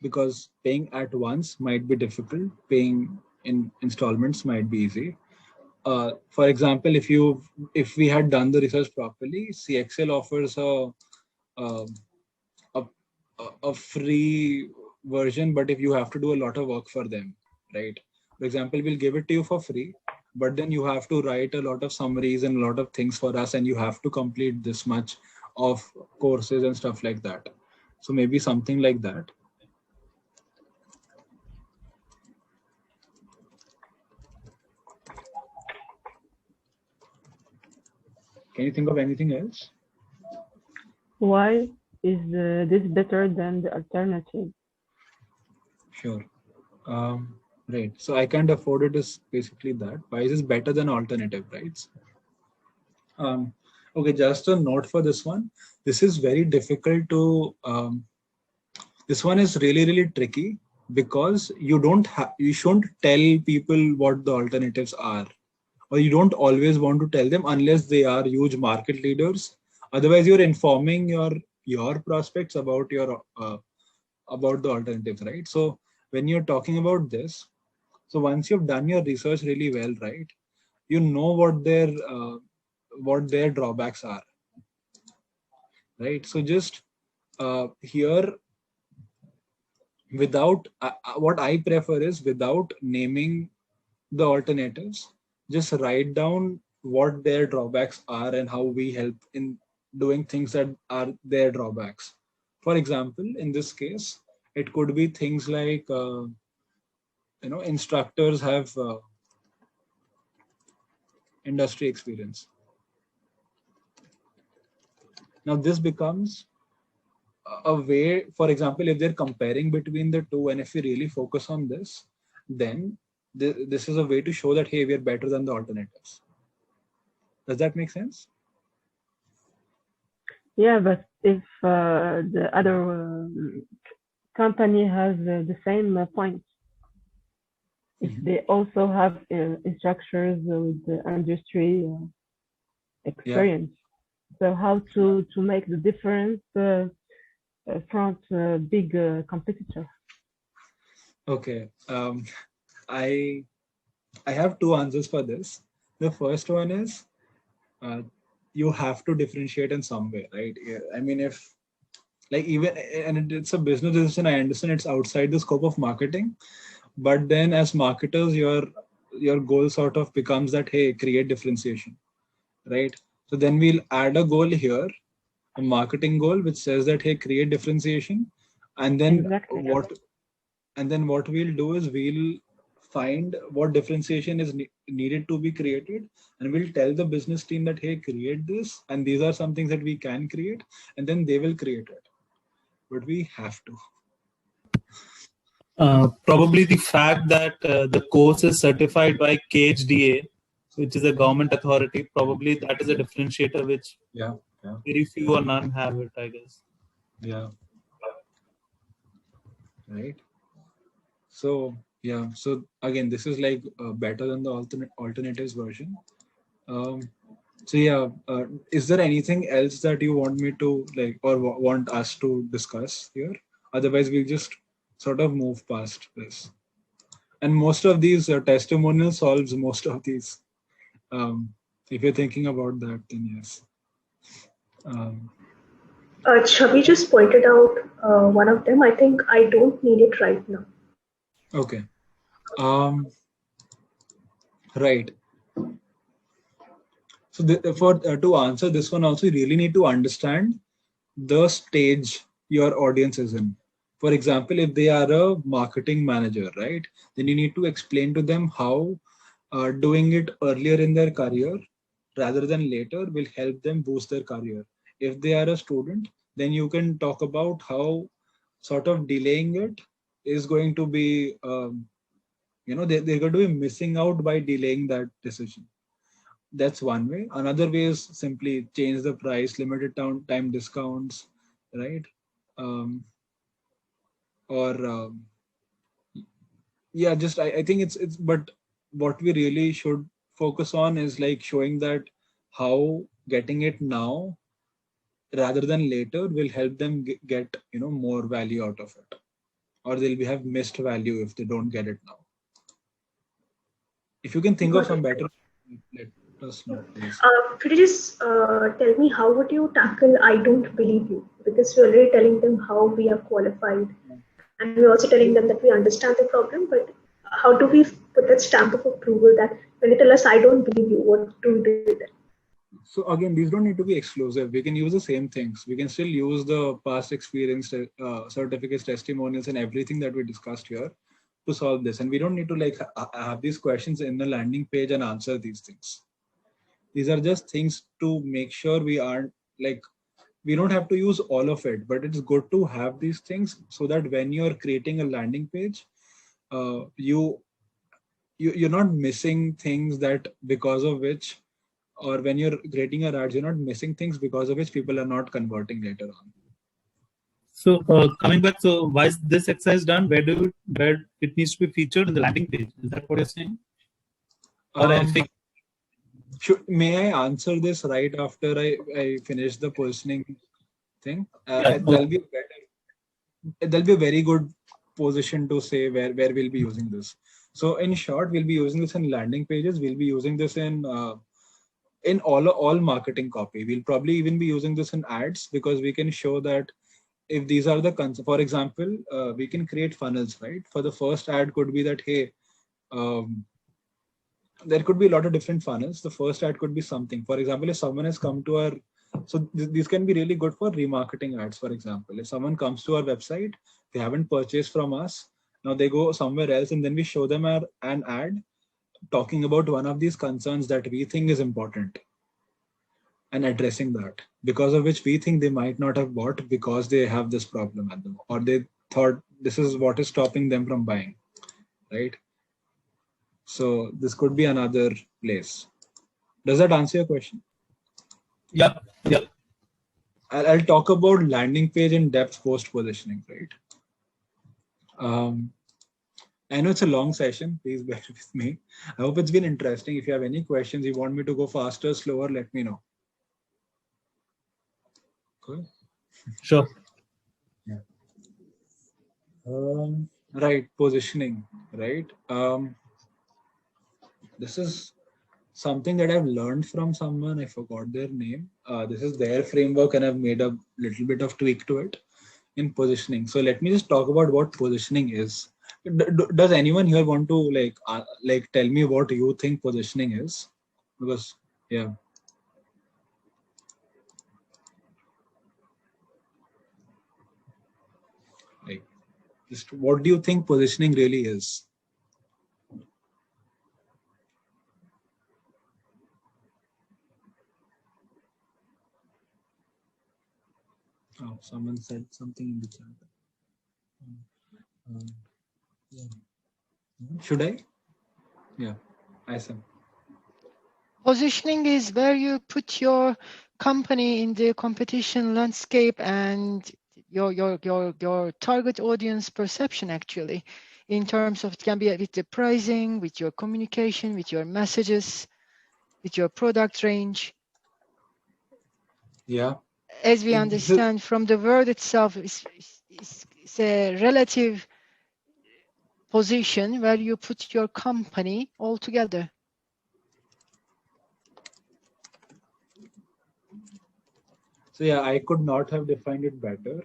Because paying at once might be difficult, paying in installments might be easy. For example, if we had done the research properly, CXL offers a free version, but if you have to do a lot of work for them, right? For example, we'll give it to you for free, but then you have to write a lot of summaries and a lot of things for us, and you have to complete this much of courses and stuff like that. So maybe something like that. Can you think of anything else? Why is this better than the alternative? Sure. Right. So I can't afford it is basically that. Why is this better than alternative, right? Okay, just a note for this one. This is very difficult to, this one is really, really tricky because you shouldn't tell people what the alternatives are, or you don't always want to tell them unless they are huge market leaders. Otherwise, you're informing your prospects about about the alternatives, right? So when you're talking about this, so once you've done your research really well, right, you know what their drawbacks are, right? So just here, without what I prefer is without naming the alternatives, just write down what their drawbacks are and how we help in doing things that are their drawbacks. For example, in this case, it could be things like, instructors have industry experience. Now this becomes a way, for example, if they're comparing between the two, and if we really focus on this, then this is a way to show that, hey, we are better than the alternatives. Does that make sense? Yeah, but if the other company has the same points, if they also have instructors with the industry experience, so how to make the difference from big competitor? Okay, I have two answers for this. The first one is you have to differentiate in some way, right? I mean, if like even, and it's a business decision, I understand it's outside the scope of marketing, but then as marketers, your goal sort of becomes that, hey, create differentiation, right? So then we'll add a goal here, a marketing goal, which says that, hey, create differentiation, and then what we'll do is we'll find what differentiation is needed to be created, and we'll tell the business team that, hey, create this, and these are some things that we can create, and then they will create it. But we have to. Probably the fact that the course is certified by KHDA, which is a government authority, probably that is a differentiator which very few or none have it, I guess. Yeah. Right. So yeah. So again, this is like better than the alternatives version. So yeah, is there anything else that you want me to like or want us to discuss here? Otherwise, we'll just sort of move past this. And most of these testimonial solves most of these. If you're thinking about that, then yes. Chavi just pointed out one of them. I think I don't need it right now. Okay. Right. So to answer this one also, you really need to understand the stage your audience is in. For example, if they are a marketing manager, right, then you need to explain to them how doing it earlier in their career rather than later will help them boost their career. If they are a student, then you can talk about how sort of delaying it is going to be, they're going to be missing out by delaying that decision. That's one way. Another way is simply change the price, limited time discounts, right? I think it's but what we really should focus on is like showing that how getting it now rather than later will help them get more value out of it, or they'll have missed value if they don't get it now. If you can think of some better, let us know, please. Could you just tell me how would you tackle I don't believe you? Because we're already telling them how we are qualified, and we're also telling them that we understand the problem, but how do we put that stamp of approval that when they tell us I don't believe you, what do we do with it? So again, these don't need to be exclusive. We can use the same things. We can still use the past experience certificates, testimonials, and everything that we discussed here to solve this. And we don't need to like have these questions in the landing page and answer these things. These are just things to make sure we aren't like, we don't have to use all of it, but it's good to have these things so that when you're creating a landing page, you're not missing things that because of which, or when you're creating your ads, you're not missing things because of which people are not converting later on. So coming back, so why is this exercise done? Where it needs to be featured in the landing page? Is that what you're saying? May I answer this right after I finish the positioning thing? There'll be a very good position to say where we'll be using this. So in short, we'll be using this in landing pages. We'll be using this in all marketing copy. We'll probably even be using this in ads, because we can show that if these are the concepts, for example, we can create funnels, right? For the first ad could be that, hey, there could be a lot of different funnels. The first ad could be something. For example, if someone has come to our, so these can be really good for remarketing ads. For example, if someone comes to our website, they haven't purchased from us, now they go somewhere else, and then we show them an ad talking about one of these concerns that we think is important and addressing that, because of which we think they might not have bought because they have this problem at them, or they thought this is what is stopping them from buying, right? So this could be another place. Does that answer your question? Yeah. I'll talk about landing page in depth post positioning, right? I know it's a long session. Please bear with me. I hope it's been interesting. If you have any questions, you want me to go faster, slower, let me know. Cool. Sure. Yeah. Right, positioning, right? This is something that I've learned from someone. I forgot their name. This is their framework, and I've made a little bit of tweak to it in positioning. So let me just talk about what positioning is. Does anyone here want to like tell me what you think positioning is? Because yeah. Like, just what do you think positioning really is? someone said something in the chat. Yeah. Should I? Yeah, Ishaan. Positioning is where you put your company in the competition landscape and your target audience perception, actually, in terms of, it can be with the pricing, with your communication, with your messages, with your product range. Yeah. As we understand from the word itself, it's a relative position where you put your company all together. So yeah, I could not have defined it better.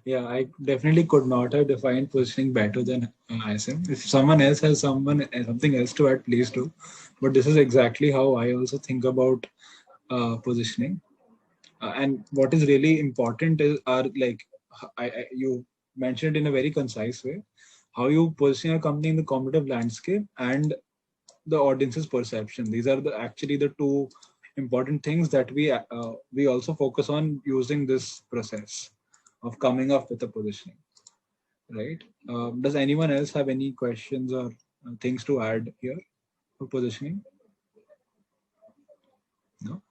Yeah, I definitely could not have defined positioning better than Ishaan. If someone else has something else to add, please do. But this is exactly how I also think about positioning. And what is really important is you mentioned it in a very concise way, how you position your company in the competitive landscape and the audience's perception. These are actually the two important things that we also focus on using this process of coming up with a positioning, right? Does anyone else have any questions or things to add here for positioning? No?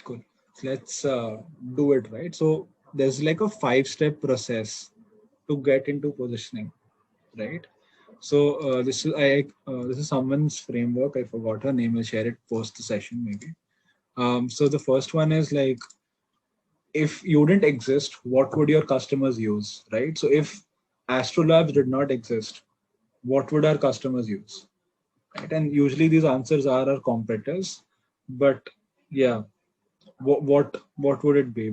Cool. Let's do it, right? So there's like a 5-step process to get into positioning, right? So this is someone's framework. I forgot her name. I'll share it post the session maybe. So the first one is like, if you didn't exist, what would your customers use, right? So if Astrolabs did not exist, what would our customers use, right? And usually these answers are our competitors, but yeah, what would it be?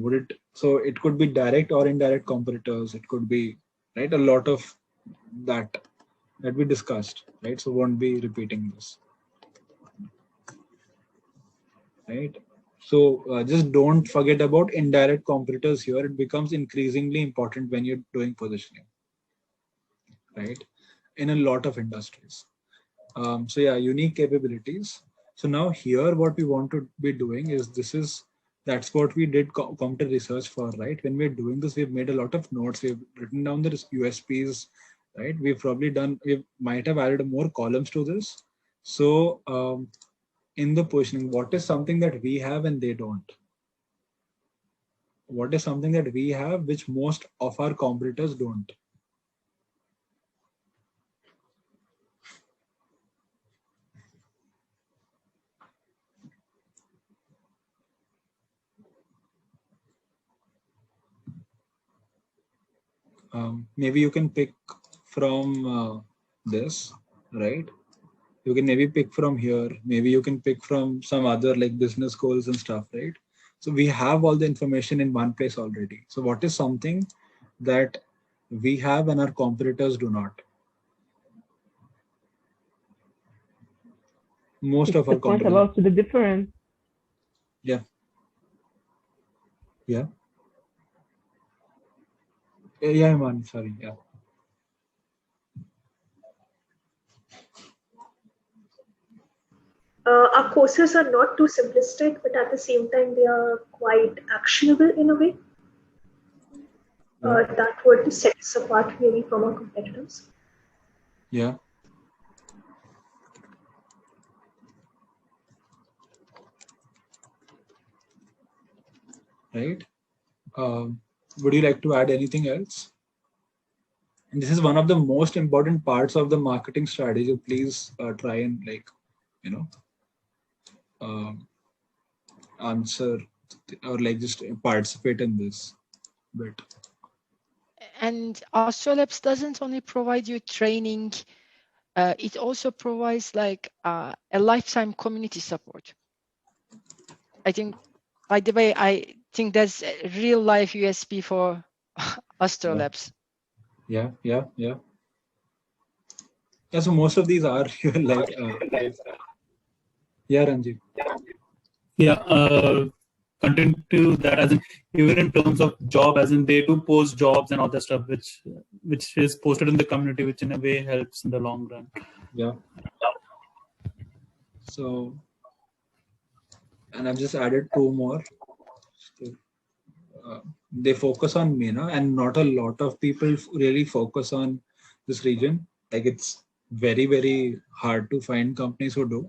So it could be direct or indirect competitors. It could be, right, a lot of that we discussed, right? So won't be repeating this, right? So just don't forget about indirect competitors here. It becomes increasingly important when you're doing positioning, right? In a lot of industries. So yeah, unique capabilities. So now here, what we want to be doing is that's what we did competitive research for, right? When we're doing this, we've made a lot of notes. We've written down the USPs, right? We might have added more columns to this. So in the positioning, what is something that we have and they don't? What is something that we have which most of our competitors don't? Maybe you can pick from this, right? You can maybe pick from here. Maybe you can pick from some other like business goals and stuff, right? So we have all the information in one place already. So what is something that we have and our competitors do not? Most of our competitors. Point about the difference. Yeah. Yeah. Yeah, man. Sorry. Yeah. Our courses are not too simplistic, but at the same time, they are quite actionable in a way. That would set us apart really from our competitors. Yeah. Right. Would you like to add anything else? And this is one of the most important parts of the marketing strategy. Please try and answer or just participate in this bit. And Astrolabs doesn't only provide you training, it also provides a lifetime community support. I think, by the way, I think that's a real life USP for Astrolabs. Yeah. Yeah, so most of these are like, yeah, Ranjit. Yeah, content to that, as in, even in terms of job, as in they do post jobs and all that stuff, which is posted in the community, which in a way helps in the long run. Yeah. So, and I've just added 2 more. they focus on MENA, and not a lot of people really focus on this region. Like it's very, very hard to find companies who do.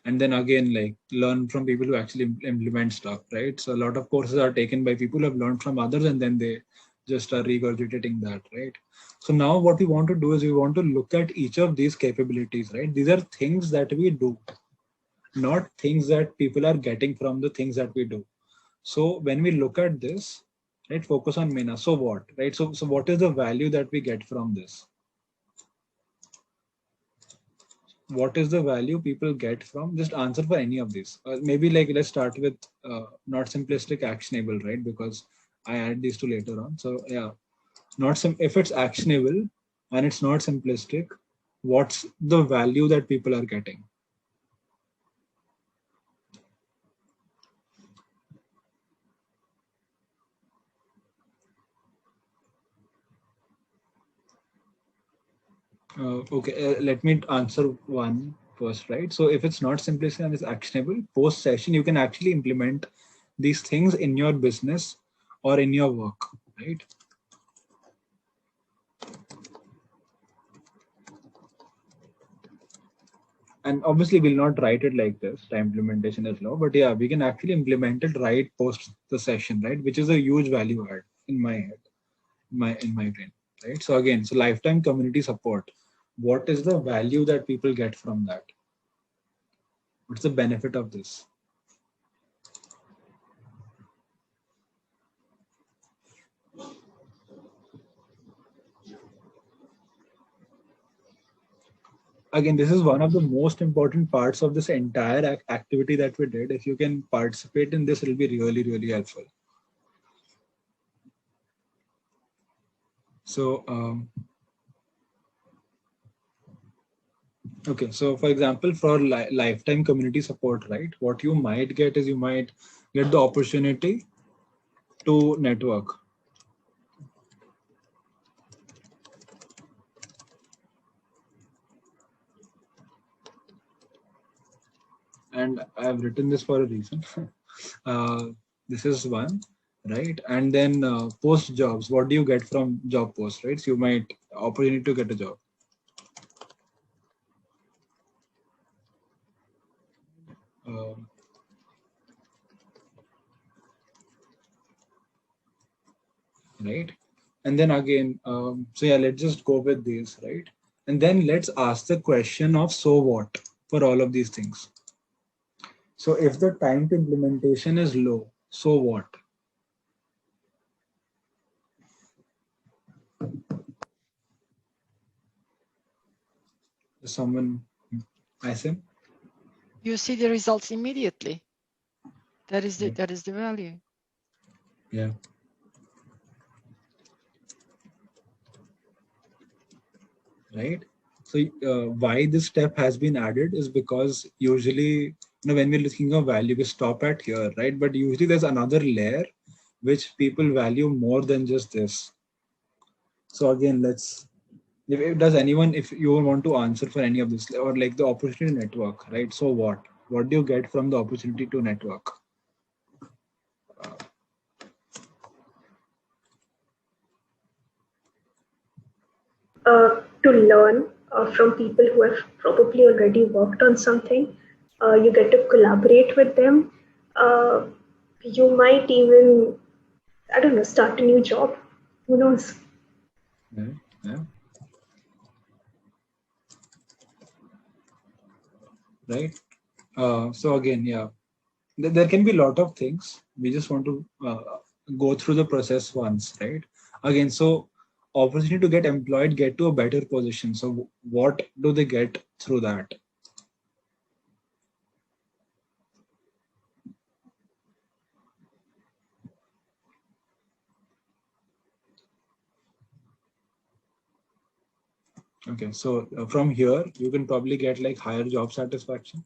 And then again, like learn from people who actually implement stuff, right? So a lot of courses are taken by people who have learned from others, and then they just are regurgitating that, right? So now what we want to do is we want to look at each of these capabilities, right? These are things that we do, not things that people are getting from the things that we do. So when we look at this, right, focus on MENA. So what, right? So what is the value that we get from this? What is the value people get from? Just answer for any of these. Maybe like let's start with not simplistic, actionable, right? Because I add these two later on. So yeah, if it's actionable and it's not simplistic, what's the value that people are getting? Okay, let me answer one first, right? So if it's not simplistic and it's actionable, post session, you can actually implement these things in your business or in your work, right? And obviously we'll not write it like this, time implementation is low, but yeah, we can actually implement it right post the session, right? Which is a huge value add in my head, in my brain, right? So again, so lifetime community support. What is the value that people get from that? What's the benefit of this? Again, this is one of the most important parts of this entire activity that we did. If you can participate in this, it'll be really, really helpful. So, okay, so for example, for lifetime community support, right? What you might get is you might get the opportunity to network. And I've written this for a reason. This is one, right? And then post jobs, what do you get from job post, right? So you might opportunity to get a job. Right? And then again, so yeah, let's just go with these, right? And then let's ask the question of so what for all of these things. So if the time to implementation is low, so what? Someone, Ishaan? You see the results immediately. That is the value. Yeah. Right. So why this step has been added is because usually, when we're looking at value, we stop at here, right? But usually there's another layer which people value more than just this. So again, if you want to answer for any of this, or like the opportunity network, right? So what do you get from the opportunity to network? To learn from people who have probably already worked on something. You get to collaborate with them. You might even, I don't know, start a new job. Who knows? Yeah. Right. So again, yeah, there can be a lot of things. We just want to go through the process once, right? Again, so opportunity to get employed, get to a better position. So what do they get through that? Okay, so from here, you can probably get like higher job satisfaction,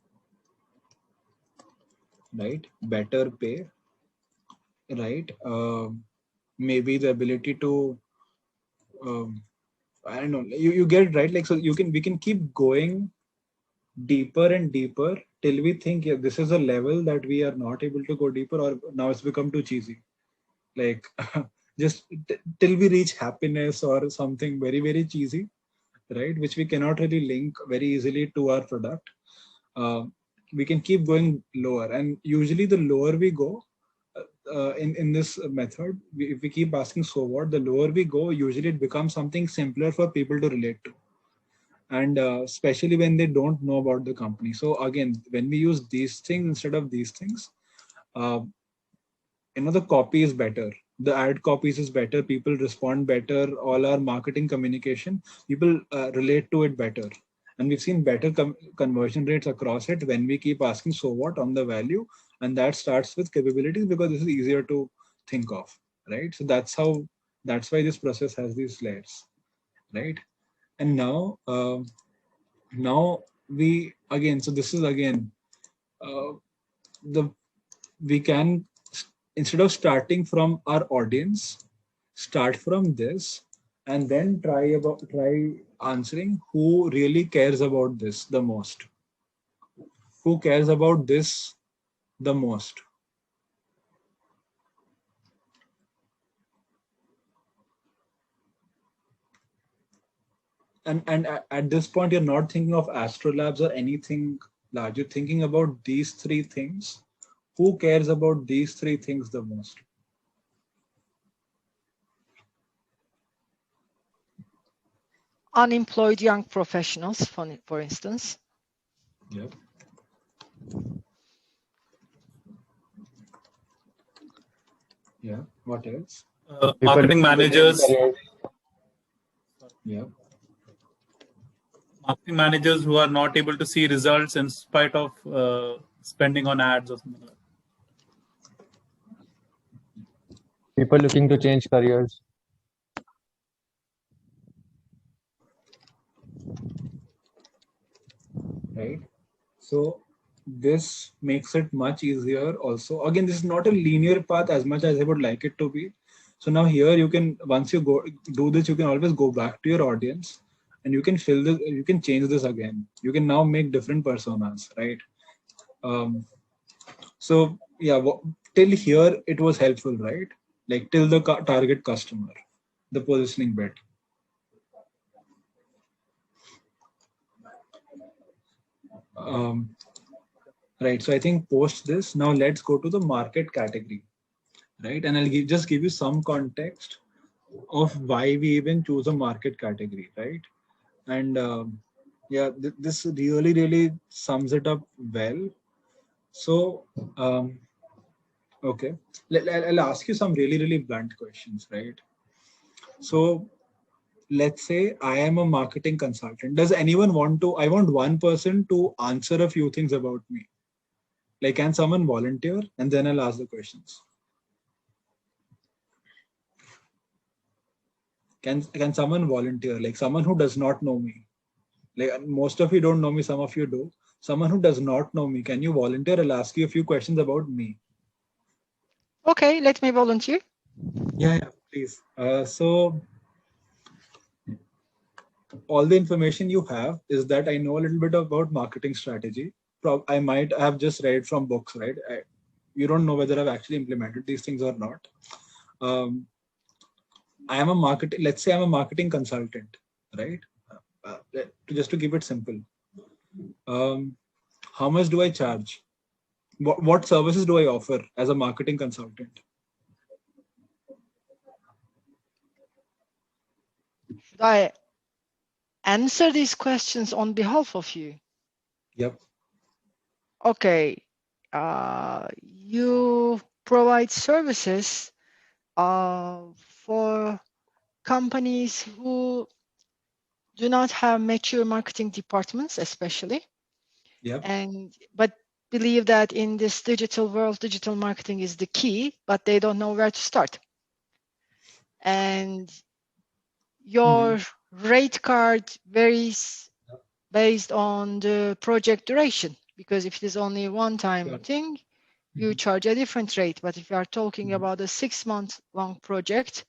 right? Better pay, right? Maybe the ability to, I don't know, you get, right? Like, so we can keep going deeper and deeper till we think, yeah, this is a level that we are not able to go deeper, or now it's become too cheesy. Like just till we reach happiness or something very, very cheesy, right? Which we cannot really link very easily to our product. We can keep going lower, and usually the lower we go in this method, if we keep asking so what, the lower we go, usually it becomes something simpler for people to relate to, and especially when they don't know about the company. So again, when we use these things instead of these things, the copy is better, the ad copies is better, people respond better, all our marketing communication, people relate to it better. And we've seen better conversion rates across it when we keep asking so what on the value, and that starts with capabilities, because this is easier to think of, right? So that's why this process has these layers, right? And now we again, so this is again we can, instead of starting from our audience, start from this, and then try answering who really cares about this the most. Who cares about this the most? And at this point, you're not thinking of Astrolabs or anything large. You're thinking about these three things. Who cares about these three things the most? Unemployed young professionals, for instance. Yep. Yeah. What else? Marketing managers. Yeah. Marketing managers who are not able to see results in spite of spending on ads or something like that. People looking to change careers. Right. So this makes it much easier also. Again, this is not a linear path as much as I would like it to be. So now here you can, once you do this, you can always go back to your audience and you can fill this, you can change this again. You can now make different personas, right? So yeah, till here it was helpful, right? Like till the target customer, the positioning bit. Right. So I think post this, now let's go to the market category, right? And I'll just give you some context of why we even choose a market category, right? And yeah, this really, really sums it up well. So, okay, I'll ask you some really, really blunt questions, right? So let's say I am a marketing consultant. Does anyone want to, I want one person to answer a few things about me. Like, can someone volunteer? And then I'll ask the questions. Can someone volunteer? Like someone who does not know me. Like most of you don't know me, some of you do. Someone who does not know me, can you volunteer? I'll ask you a few questions about me. Okay, let me volunteer. Yeah, please. So all the information you have is that I know a little bit about marketing strategy. I might have just read from books, right? You don't know whether I've actually implemented these things or not. I am a marketing, let's say I'm a marketing consultant, right? Just to keep it simple. How much do I charge? What services do I offer as a marketing consultant? Should I answer these questions on behalf of you? Yep. Okay. You provide services for companies who do not have mature marketing departments, especially. Yep. But believe that in this digital world, digital marketing is the key, but they don't know where to start. And your rate card varies based on the project duration, because if it is only one time thing, you charge a different rate. But if you are talking about a 6-month long project,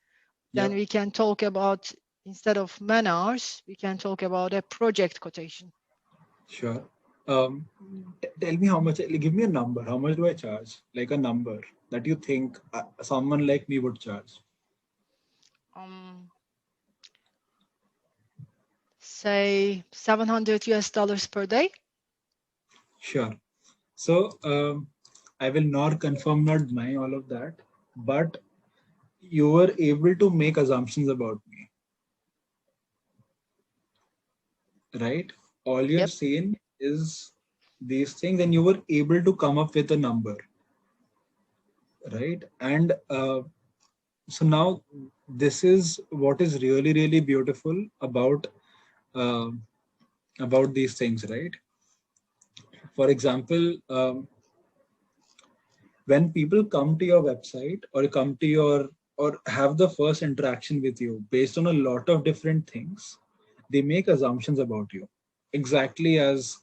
then we can talk about, instead of man hours, we can talk about a project quotation. Sure. Tell me how much, give me a number. How much do I charge? Like a number that you think someone like me would charge. Say $700 per day. Sure. So I will not confirm, not deny all of that, but you were able to make assumptions about me, right? All you've seen is these things, and you were able to come up with a number, right? And so now this is what is really, really beautiful about these things, right? For example, when people come to your website or come to your or have the first interaction with you based on a lot of different things, they make assumptions about you. Exactly. This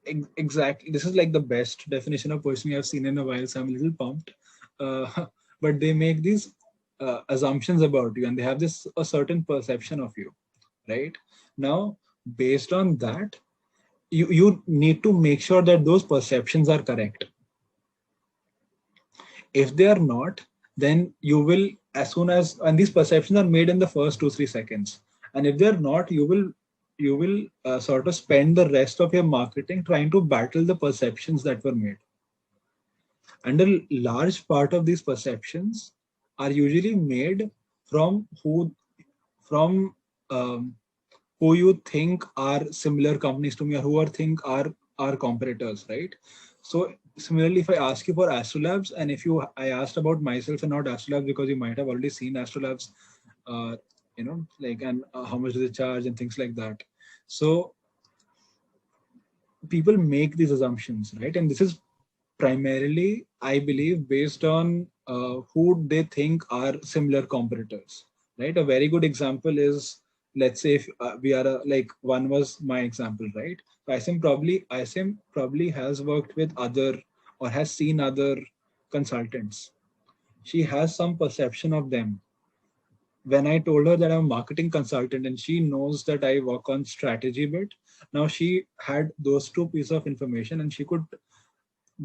is like the best definition of person I've seen in a while, so I'm a little pumped. But they make these assumptions about you, and they have a certain perception of you, right? Now, based on that, you need to make sure that those perceptions are correct. If they are not, then you will, and these perceptions are made in the first 2-3 seconds. And if they're not, you will sort of spend the rest of your marketing trying to battle the perceptions that were made. And a large part of these perceptions are usually made from who you think are similar companies to me, or who think are competitors, right? So similarly, if I ask you for Astrolabs, and I asked about myself and not Astrolabs, because you might have already seen Astrolabs, and how much do they charge and things like that. So people make these assumptions, right? And this is primarily, I believe, based on who they think are similar competitors, right? A very good example is, let's say if we are one was my example, right? So ISIM probably has worked with other or has seen other consultants. She has some perception of them. When I told her that I'm a marketing consultant and she knows that I work on strategy bit, now she had those two pieces of information and she could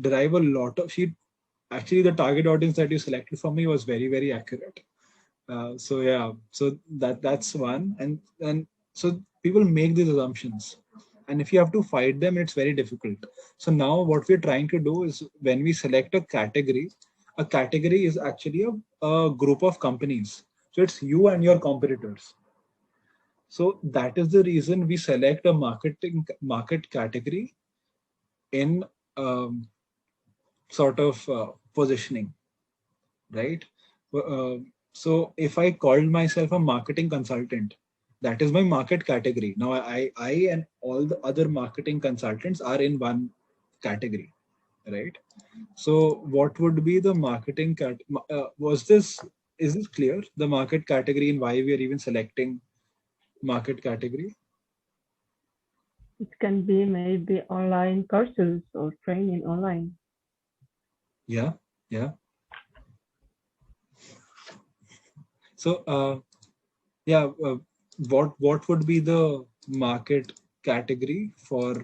derive a lot of, actually the target audience that you selected for me was very, very accurate. So yeah, so that's one. And so people make these assumptions, and if you have to fight them, it's very difficult. So now what we're trying to do is, when we select a category is actually a group of companies. So it's you and your competitors. So that is the reason we select a market category in sort of positioning, right? So if I called myself a marketing consultant, that is my market category. Now I and all the other marketing consultants are in one category, right? So what would be the marketing is this clear? The market category and why we are even selecting market category? It can be maybe online courses or training online. Yeah. So what would be the market category for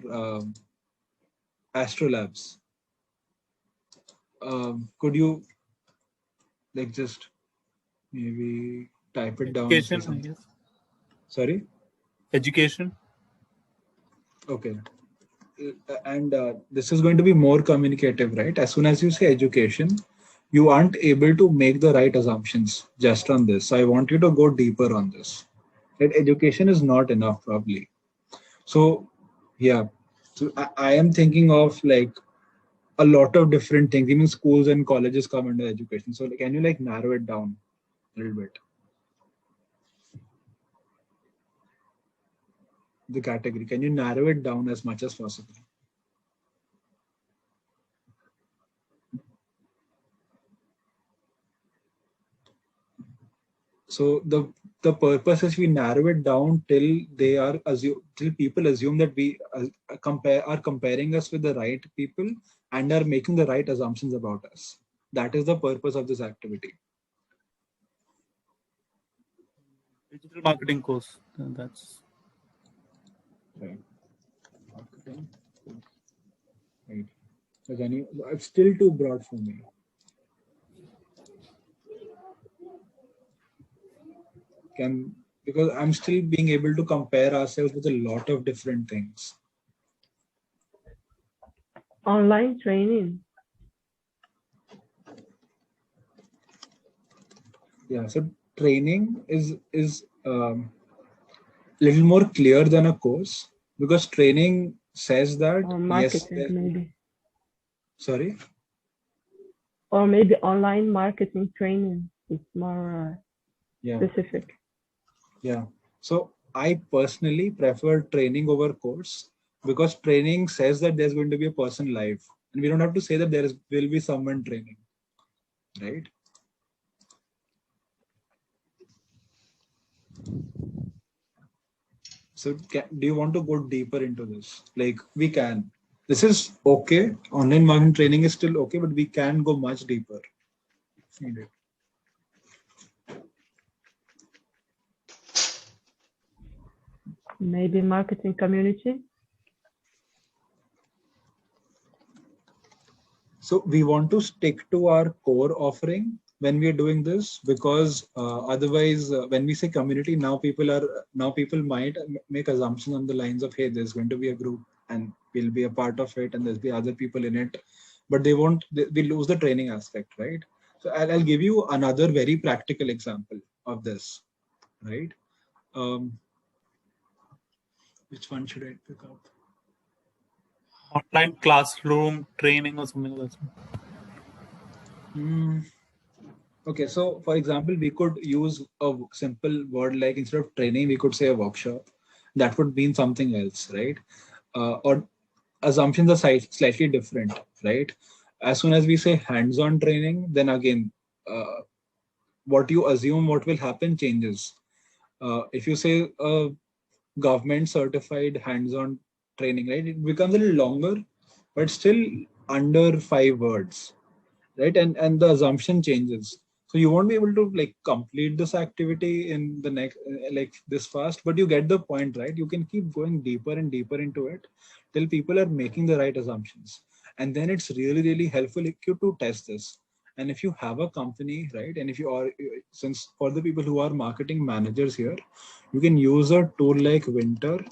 Astrolabs? Could you just maybe type it down? Education, yes. Sorry? Education. Okay. And this is going to be more communicative, right? As soon as you say education, you aren't able to make the right assumptions just on this. So I want you to go deeper on this. That education is not enough, probably. So yeah, so I am thinking of a lot of different things. Even schools and colleges come under education. So can you narrow it down a little bit? The category, can you narrow it down as much as possible? So the purpose is we narrow it down till people assume that we are comparing us with the right people and are making the right assumptions about us. That is the purpose of this activity. Digital marketing course. That's right. Marketing. Right. It's still too broad for me. Because I'm still being able to compare ourselves with a lot of different things. Online training. Yeah, so training is little more clear than a course, because training says that marketing, maybe. Sorry? Or maybe online marketing training is more specific. Yeah. So I personally prefer training over course, because training says that there's going to be a person live, and we don't have to say that will be someone training, right? So do you want to go deeper into this? Like, we can. This is okay. Online marketing training is still okay, but we can go much deeper. Maybe marketing community. So we want to stick to our core offering when we are doing this, because otherwise, when we say community, now people might make assumptions on the lines of, hey, there's going to be a group and we'll be a part of it, and there'll be other people in it, but we lose the training aspect, right? So I'll give you another very practical example of this, right? Which one should I pick up? Online classroom training or something like that. Okay, so for example, we could use a simple word like, instead of training, we could say a workshop. That would mean something else, right? Or assumptions are slightly different, right? As soon as we say hands-on training, then again, what you assume what will happen changes. If you say government certified hands-on training, right, it becomes a little longer, but still under 5 words, right? And the assumption changes. So you won't be able to like complete this activity in the next like this fast, but you get the point, right? You can keep going deeper and deeper into it till people are making the right assumptions, and then it's really helpful to test this. And if you have a company, right, and if you are, since for the people who are marketing managers here, you can use a tool like Winter,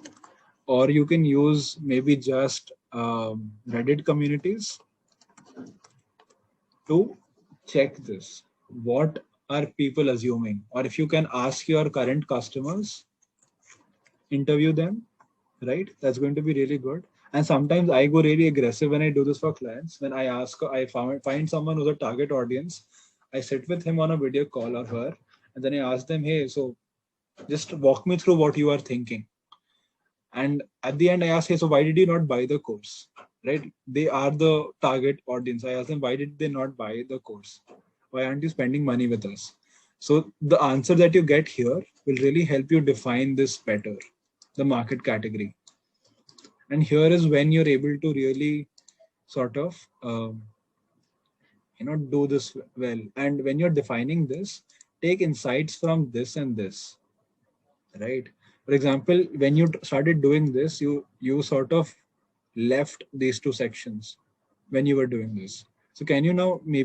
or you can use maybe just Reddit communities to check this. What are people assuming? Or if you can ask your current customers, interview them, right? That's going to be really good. And sometimes I go really aggressive when I do this for clients. When I find someone who's a target audience, I sit with him on a video call or her, and then I ask them, hey, so just walk me through what you are thinking. And at the end, I ask, hey, so why did you not buy the course? Right? They are the target audience. I ask them, why did they not buy the course? Why aren't you spending money with us? So the answer that you get here will really help you define this better, the market category. And here is when you're able to really sort of, do this well. And when you're defining this, take insights from this and this, right? For example, when you started doing this, you sort of left these 2 sections when you were doing this. So can you now I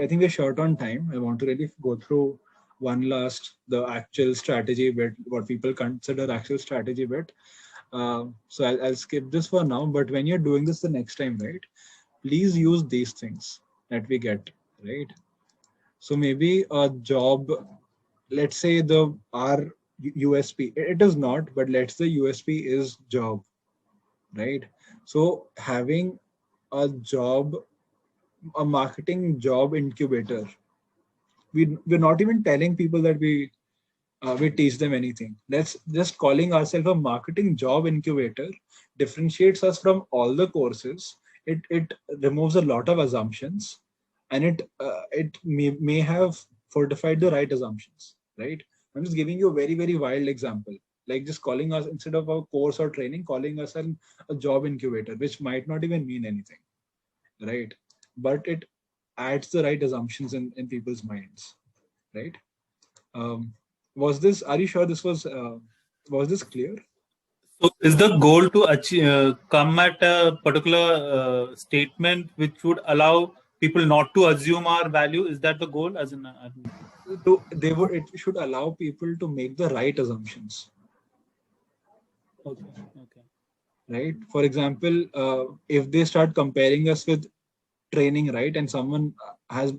think we're short on time. I want to really go through the actual strategy bit, what people consider actual strategy bit. So I'll skip this for now, but when you're doing this the next time, right, please use these things that we get, right? So maybe a job, let's say our USP, it is not, but let's say USP is job, right? So having a marketing job incubator, we're not even telling people that we teach them anything. Let's just calling ourselves a marketing job incubator differentiates us from all the courses. It removes a lot of assumptions, and it may have fortified the right assumptions, right? I'm just giving you a very wild example, like just calling us, instead of a course or training, calling us a job incubator, which might not even mean anything, right? But it adds the right assumptions in people's minds, right? Are you sure this was this clear? So is the goal to achieve, come at a particular statement which would allow people not to assume our value? Is that the goal? As in, It should allow people to make the right assumptions. Okay. Right. For example, if they start comparing us with training, right, and someone has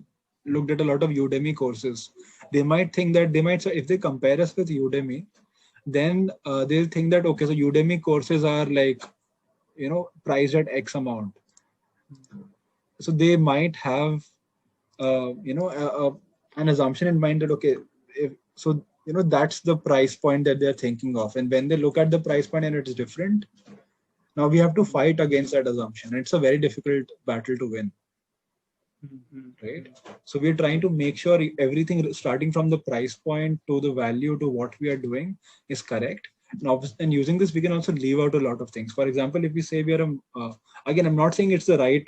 looked at a lot of Udemy courses, they might think that if they compare us with Udemy, then they'll think that, okay, so Udemy courses are like, priced at X amount. So they might have, an assumption in mind that, okay, that's the price point that they're thinking of. And when they look at the price point and it's different, now we have to fight against that assumption. It's a very difficult battle to win. Right. So we're trying to make sure everything starting from the price point to the value to what we are doing is correct. And using this, we can also leave out a lot of things. For example, if we say we are, again, I'm not saying it's the right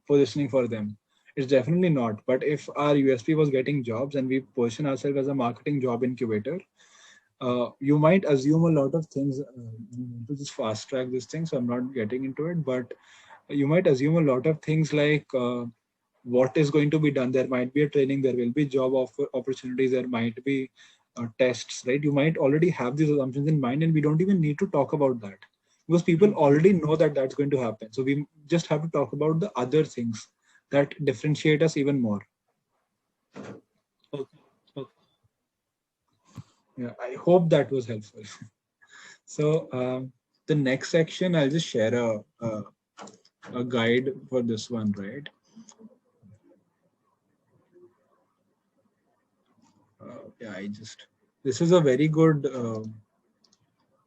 positioning for them. It's definitely not. But if our USP was getting jobs and we position ourselves as a marketing job incubator, you might assume a lot of things. To just fast track this thing, so I'm not getting into it, but you might assume a lot of things like what is going to be done. There might be a training, there will be job opportunities, there might be tests, right? You might already have these assumptions in mind, and we don't even need to talk about that because people already know that that's going to happen. So we just have to talk about the other things that differentiate us even more. Okay. Yeah, I hope that was helpful. So the next section, I'll just share a guide for this one, right? This is a very good,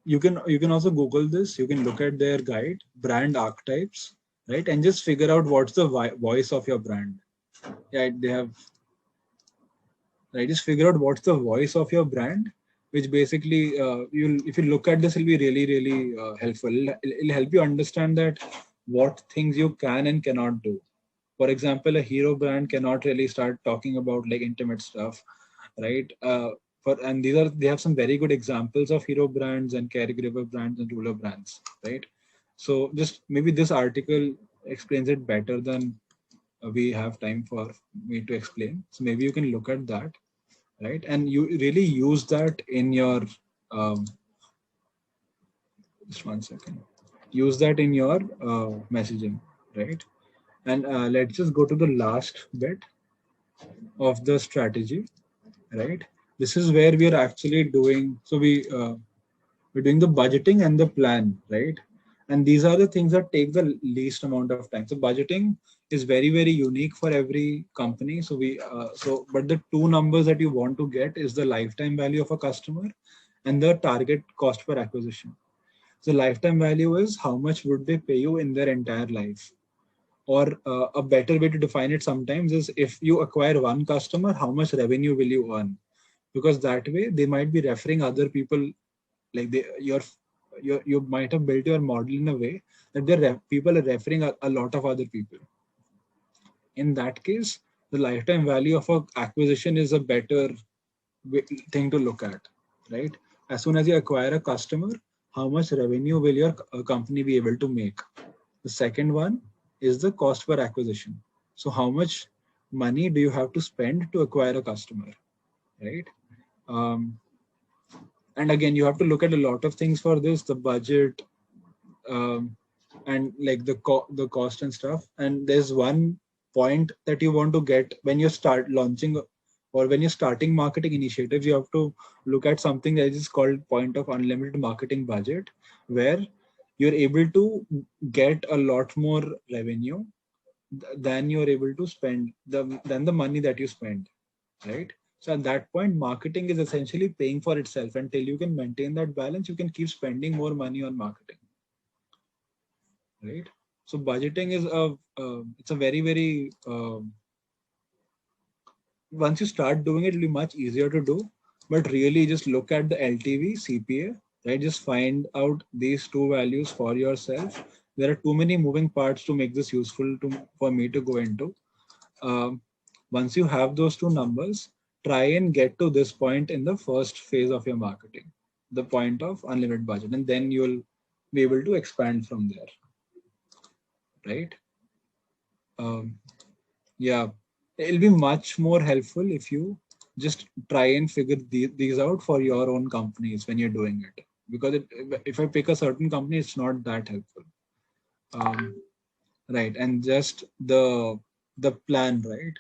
you can also Google this. You can look at their guide, brand archetypes, right? And just figure out what's the voice of your brand. Yeah, they have, right? Just figure out what's the voice of your brand, which basically, if you look at this, it'll be really, really helpful. It'll help you understand that what things you can and cannot do. For example, a hero brand cannot really start talking about like intimate stuff, right? And they have some very good examples of hero brands and caregiver brands and ruler brands, right? So just maybe this article explains it better than we have time for me to explain. So maybe you can look at that, right? And you really use that in your, just one second, use that in your messaging, right? And let's just go to the last bit of the strategy, right? This is where we are actually doing, so we're doing the budgeting and the plan, right? And these are the things that take the least amount of time. So budgeting is very, very unique for every company. So but the two numbers that you want to get is the lifetime value of a customer and the target cost per acquisition. So lifetime value is how much would they pay you in their entire life. Or a better way to define it sometimes is if you acquire one customer, how much revenue will you earn? Because that way they might be referring other people, like you might have built your model in a way that people are referring a lot of other people. In that case, the lifetime value of an acquisition is a better thing to look at, right? As soon as you acquire a customer, how much revenue will your company be able to make? The second one is the cost per acquisition. So how much money do you have to spend to acquire a customer, right? And again, you have to look at a lot of things for this, the budget, and like the cost and stuff. And there's one point that you want to get when you start launching or when you're starting marketing initiatives. You have to look at something that is called point of unlimited marketing budget, where you're able to get a lot more revenue than you're able to spend, than the money that you spend, right? So at that point, marketing is essentially paying for itself. Until you can maintain that balance, you can keep spending more money on marketing, right? So budgeting is it's a very, very, once you start doing it, it'll be much easier to do. But really just look at the LTV, CPA, right? Just find out these two values for yourself. There are too many moving parts to make this useful for me to go into. Once you have those two numbers, try and get to this point in the first phase of your marketing, the point of unlimited budget, and then you'll be able to expand from there, right? Yeah, it'll be much more helpful if you just try and figure these out for your own companies when you're doing it, because if I pick a certain company, it's not that helpful. Right, and just the plan, right?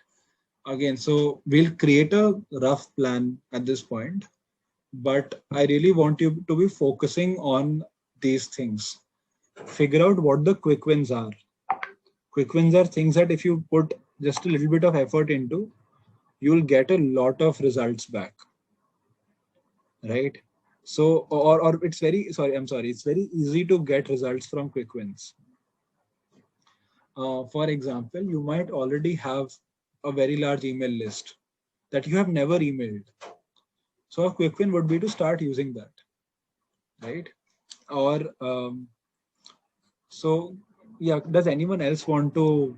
Again, so we'll create a rough plan at this point, but I really want you to be focusing on these things. Figure out what the quick wins are. Quick wins are things that if you put just a little bit of effort into, you'll get a lot of results back, right? So, or it's very, it's very easy to get results from quick wins. For example, you might already have a very large email list that you have never emailed. So a quick win would be to start using that, right? Or so yeah, does anyone else want to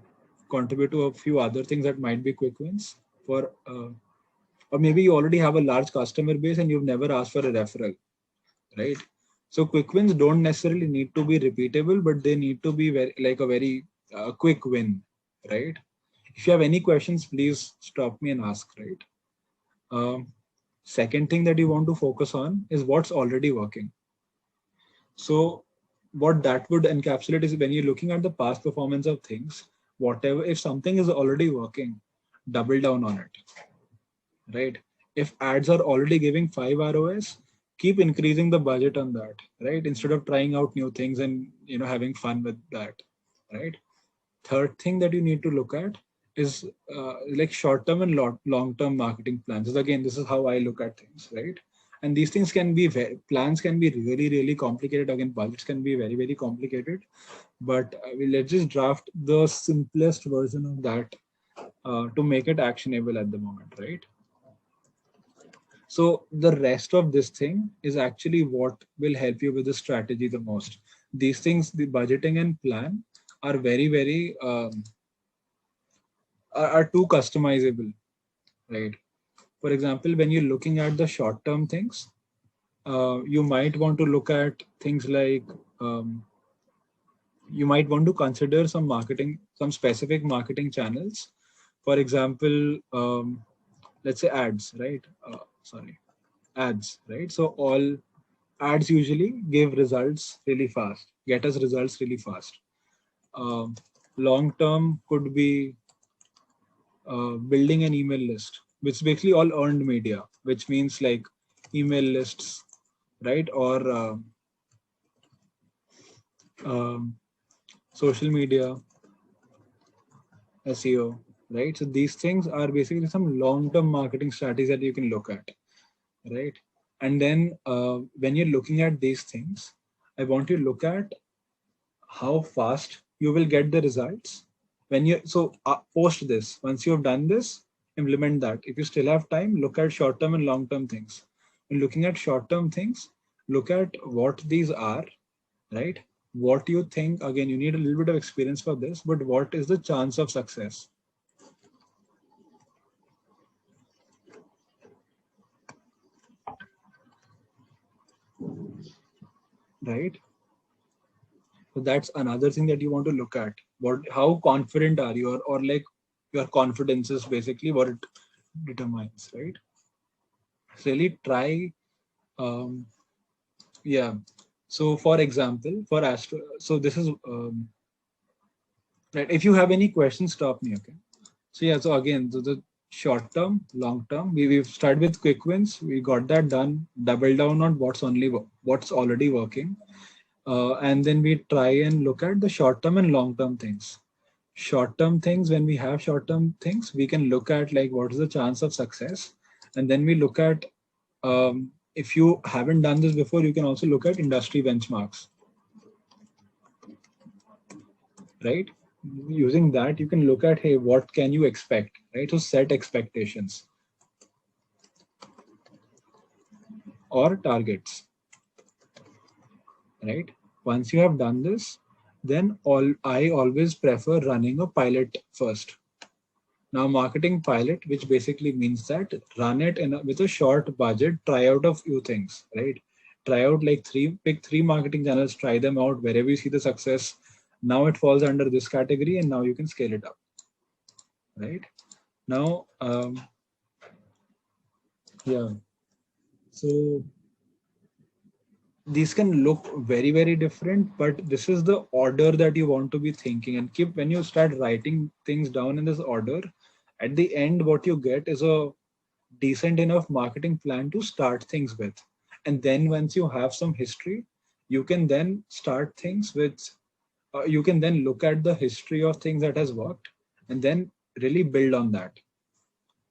contribute to a few other things that might be quick wins for, or maybe you already have a large customer base and you've never asked for a referral, right? So quick wins don't necessarily need to be repeatable, but they need to be very quick win, right? If you have any questions, please stop me and ask, right? Second thing that you want to focus on is what's already working. So what that would encapsulate is when you're looking at the past performance of things, whatever, if something is already working, double down on it, right? If ads are already giving 5 ROS, keep increasing the budget on that, right? Instead of trying out new things and having fun with that, right? Third thing that you need to look at is like short-term and long-term marketing plans. So again, this is how I look at things, right? And these things can be plans can be really, really complicated. Again, budgets can be very, very complicated. But let's just draft the simplest version of that to make it actionable at the moment, right? So the rest of this thing is actually what will help you with the strategy the most. These things, the budgeting and plan, are very, very are too customizable, right? For example, when you're looking at the short-term things, you might want to look at things like you might want to consider some specific marketing channels. For example, let's say ads, right? Ads, right? So all ads usually give results really fast, get us results really fast. Long-term could be building an email list, which is basically all earned media, which means like email lists, right? Or social media, SEO, right? So these things are basically some long-term marketing strategies that you can look at, right? And then when you're looking at these things, I want you to look at how fast you will get the results. When you post this, once you have done this, implement that. If you still have time, look at short-term and long-term things. When looking at short-term things, look at what these are, right? What you think, again, you need a little bit of experience for this, but what is the chance of success? Right? So that's another thing that you want to look at. How confident are you, or like your confidence is basically what it determines, right? So really try, yeah. So for example, for Astro, so this is, right. If you have any questions, stop me, okay? So yeah, so again, the short term, long term, we've started with quick wins. We got that done, double down on what's already working. And then we try and look at the short-term and long-term things. Short-term things, when we have short-term things, we can look at like what is the chance of success. And then we look at, if you haven't done this before, you can also look at industry benchmarks, right? Using that, you can look at, hey, what can you expect, right? So set expectations or targets. Right? Once you have done this, then I always prefer running a pilot first. Now, marketing pilot, which basically means that run it with a short budget, try out a few things, right? try out like pick three marketing channels, try them out. Wherever you see the success, now it falls under this category, and now you can scale it up, right? Now, yeah. So these can look very, very different, but this is the order that you want to be thinking, and keep, when you start writing things down in this order, at the end, what you get is a decent enough marketing plan to start things with. And then once you have some history, you can then start things with, you can then look at the history of things that has worked and then really build on that.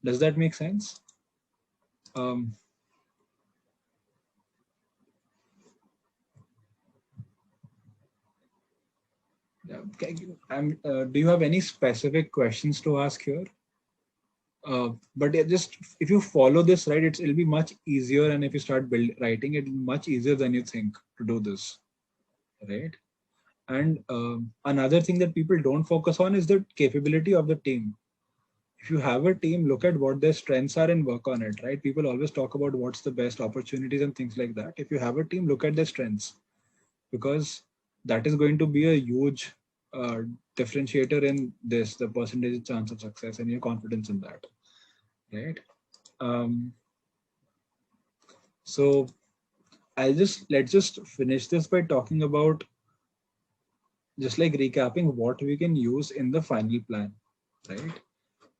Does that make sense? Do you have any specific questions to ask here? But just if you follow this, right, it'll be much easier. And if you start writing it, much easier than you think to do this, right? And another thing that people don't focus on is the capability of the team. If you have a team, look at what their strengths are and work on it, right? People always talk about what's the best opportunities and things like that. If you have a team, look at their strengths, because that is going to be a huge differentiator in this, the percentage chance of success and your confidence in that, right? So let's just finish this by talking about, just like recapping what we can use in the final plan, right?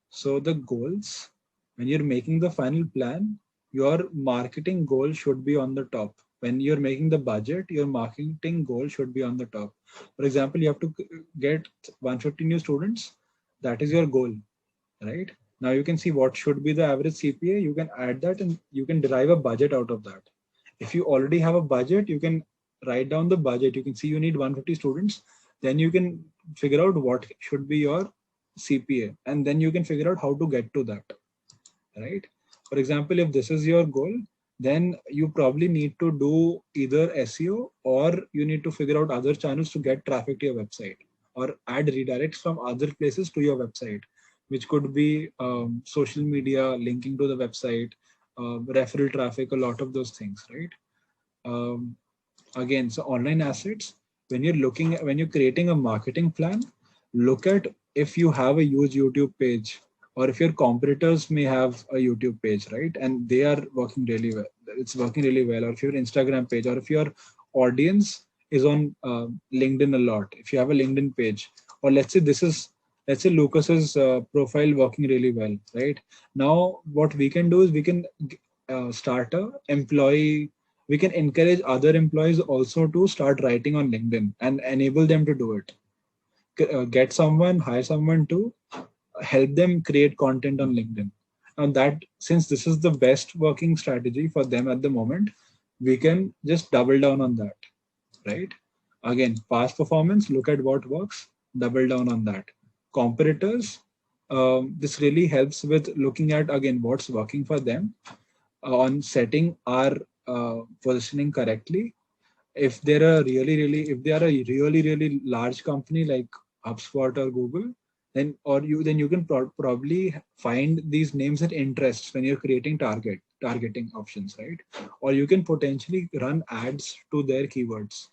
So the goals, when you're making the final plan, your marketing goal should be on the top. When you're making the budget, your marketing goal should be on the top. For example, you have to get 150 new students. That is your goal, right? Now you can see what should be the average CPA. You can add that and you can derive a budget out of that. If you already have a budget, you can write down the budget. You can see you need 150 students. Then you can figure out what should be your CPA, and then you can figure out how to get to that, right? For example, if this is your goal, then you probably need to do either SEO, or you need to figure out other channels to get traffic to your website, or add redirects from other places to your website, which could be social media, linking to the website, referral traffic, a lot of those things, right? Again, so online assets, when you're creating a marketing plan, look at if you have a huge YouTube page, or if your competitors may have a YouTube page, right? And they are working really well. It's working really well. Or if your Instagram page, or if your audience is on LinkedIn a lot, if you have a LinkedIn page, or let's say Lucas's profile working really well, right? Now, what we can do is we can start a employee. We can encourage other employees also to start writing on LinkedIn and enable them to do it. Get someone, hire someone to help them create content on LinkedIn. And that, since this is the best working strategy for them at the moment, we can just double down on that, right? Again, past performance, look at what works, double down on that. Competitors, this really helps with looking at, again, what's working for them, on setting our positioning correctly. If they're a really large company like HubSpot or Google, then you can probably find these names and interests when you're creating targeting options, right? Or you can potentially run ads to their keywords,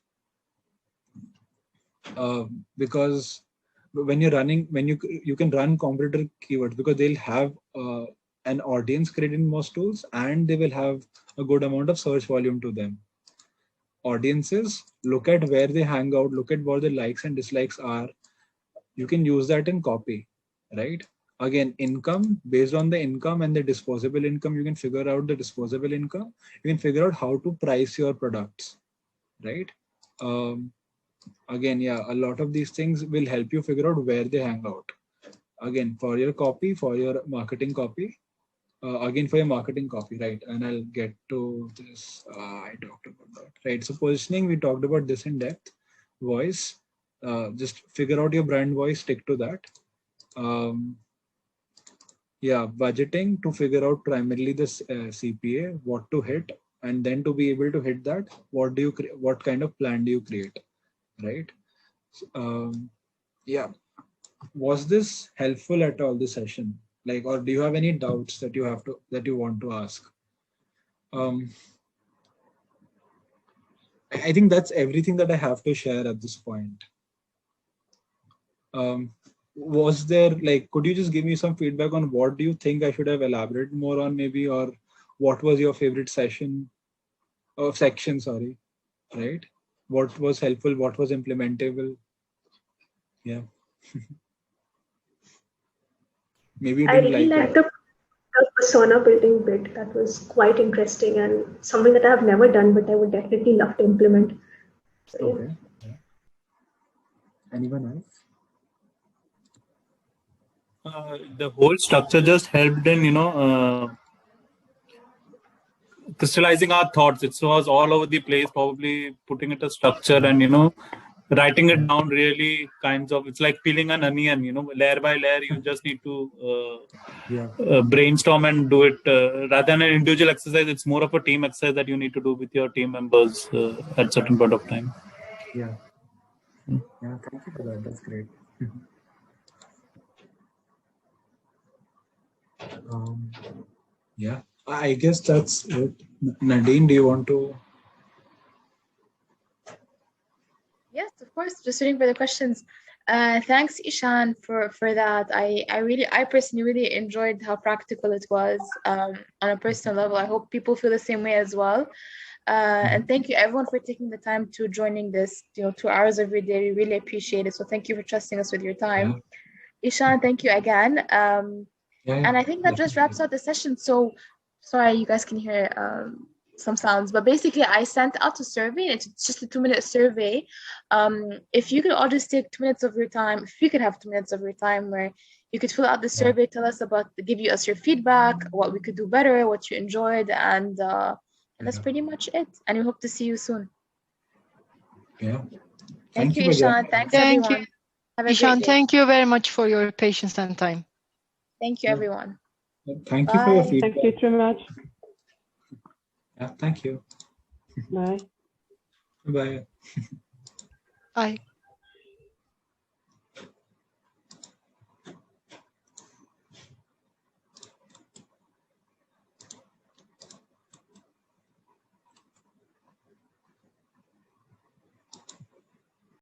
because when you're running, you can run competitor keywords, because they'll have an audience created in most tools, and they will have a good amount of search volume to them. Audiences, look at where they hang out, look at what the likes and dislikes are. You can use that in copy, right? Again, income, based on the income and the disposable income, you can figure out the disposable income. You can figure out how to price your products, right? Again, yeah, a lot of these things will help you figure out where they hang out. Again, for your copy, for your marketing copy, right? And I'll get to this. I talked about that, right? So positioning, we talked about this in depth. Voice, just figure out your brand voice, stick to that. Yeah, budgeting, to figure out primarily the CPA, what to hit, and then to be able to hit that, what kind of plan do you create, right? Yeah, was this helpful at all, this session? Like, or do you have any doubts that you want to ask? I think that's everything that I have to share at this point. Was there, like, could you just give me some feedback on what do you think I should have elaborated more on maybe, or what was your favorite section or section, sorry, right? What was helpful, what was implementable? Yeah. Maybe you I didn't really like liked the persona building bit. That was quite interesting and something that I have never done, but I would definitely love to implement. So, okay. Yeah. Anyone else? The whole structure just helped in, crystallizing our thoughts. It was all over the place, probably putting it a structure and, writing it down really kinds of, it's like peeling an onion, layer by layer. You just need to brainstorm and do it. Rather than an individual exercise, it's more of a team exercise that you need to do with your team members at certain point of time. Yeah. Yeah, thank you for that. That's great. Yeah, I guess that's it. Nadine, do you want to? Yes, of course. Just waiting for the questions. Thanks, Ishaan, for that. I personally really enjoyed how practical it was on a personal level. I hope people feel the same way as well. And thank you everyone for taking the time to joining this, 2 hours of your day. We really appreciate it. So thank you for trusting us with your time. Ishaan, thank you again. And I think that just wraps out the session. So sorry, you guys can hear some sounds, but basically I sent out a survey. It's just a 2-minute survey. If you could all just take 2 minutes of your time, if you could have 2 minutes of your time where you could fill out the survey, tell us give us your feedback, what we could do better, what you enjoyed, and that's pretty much it. And we hope to see you soon. Yeah. Thank you, Ishaan. Thanks, everyone. Have a Ishaan, great day. thank you very much for your patience and time. Thank you, everyone. Thank you for your Bye. feedback. Thank you very much. Yeah, thank you. Bye. Bye. Bye.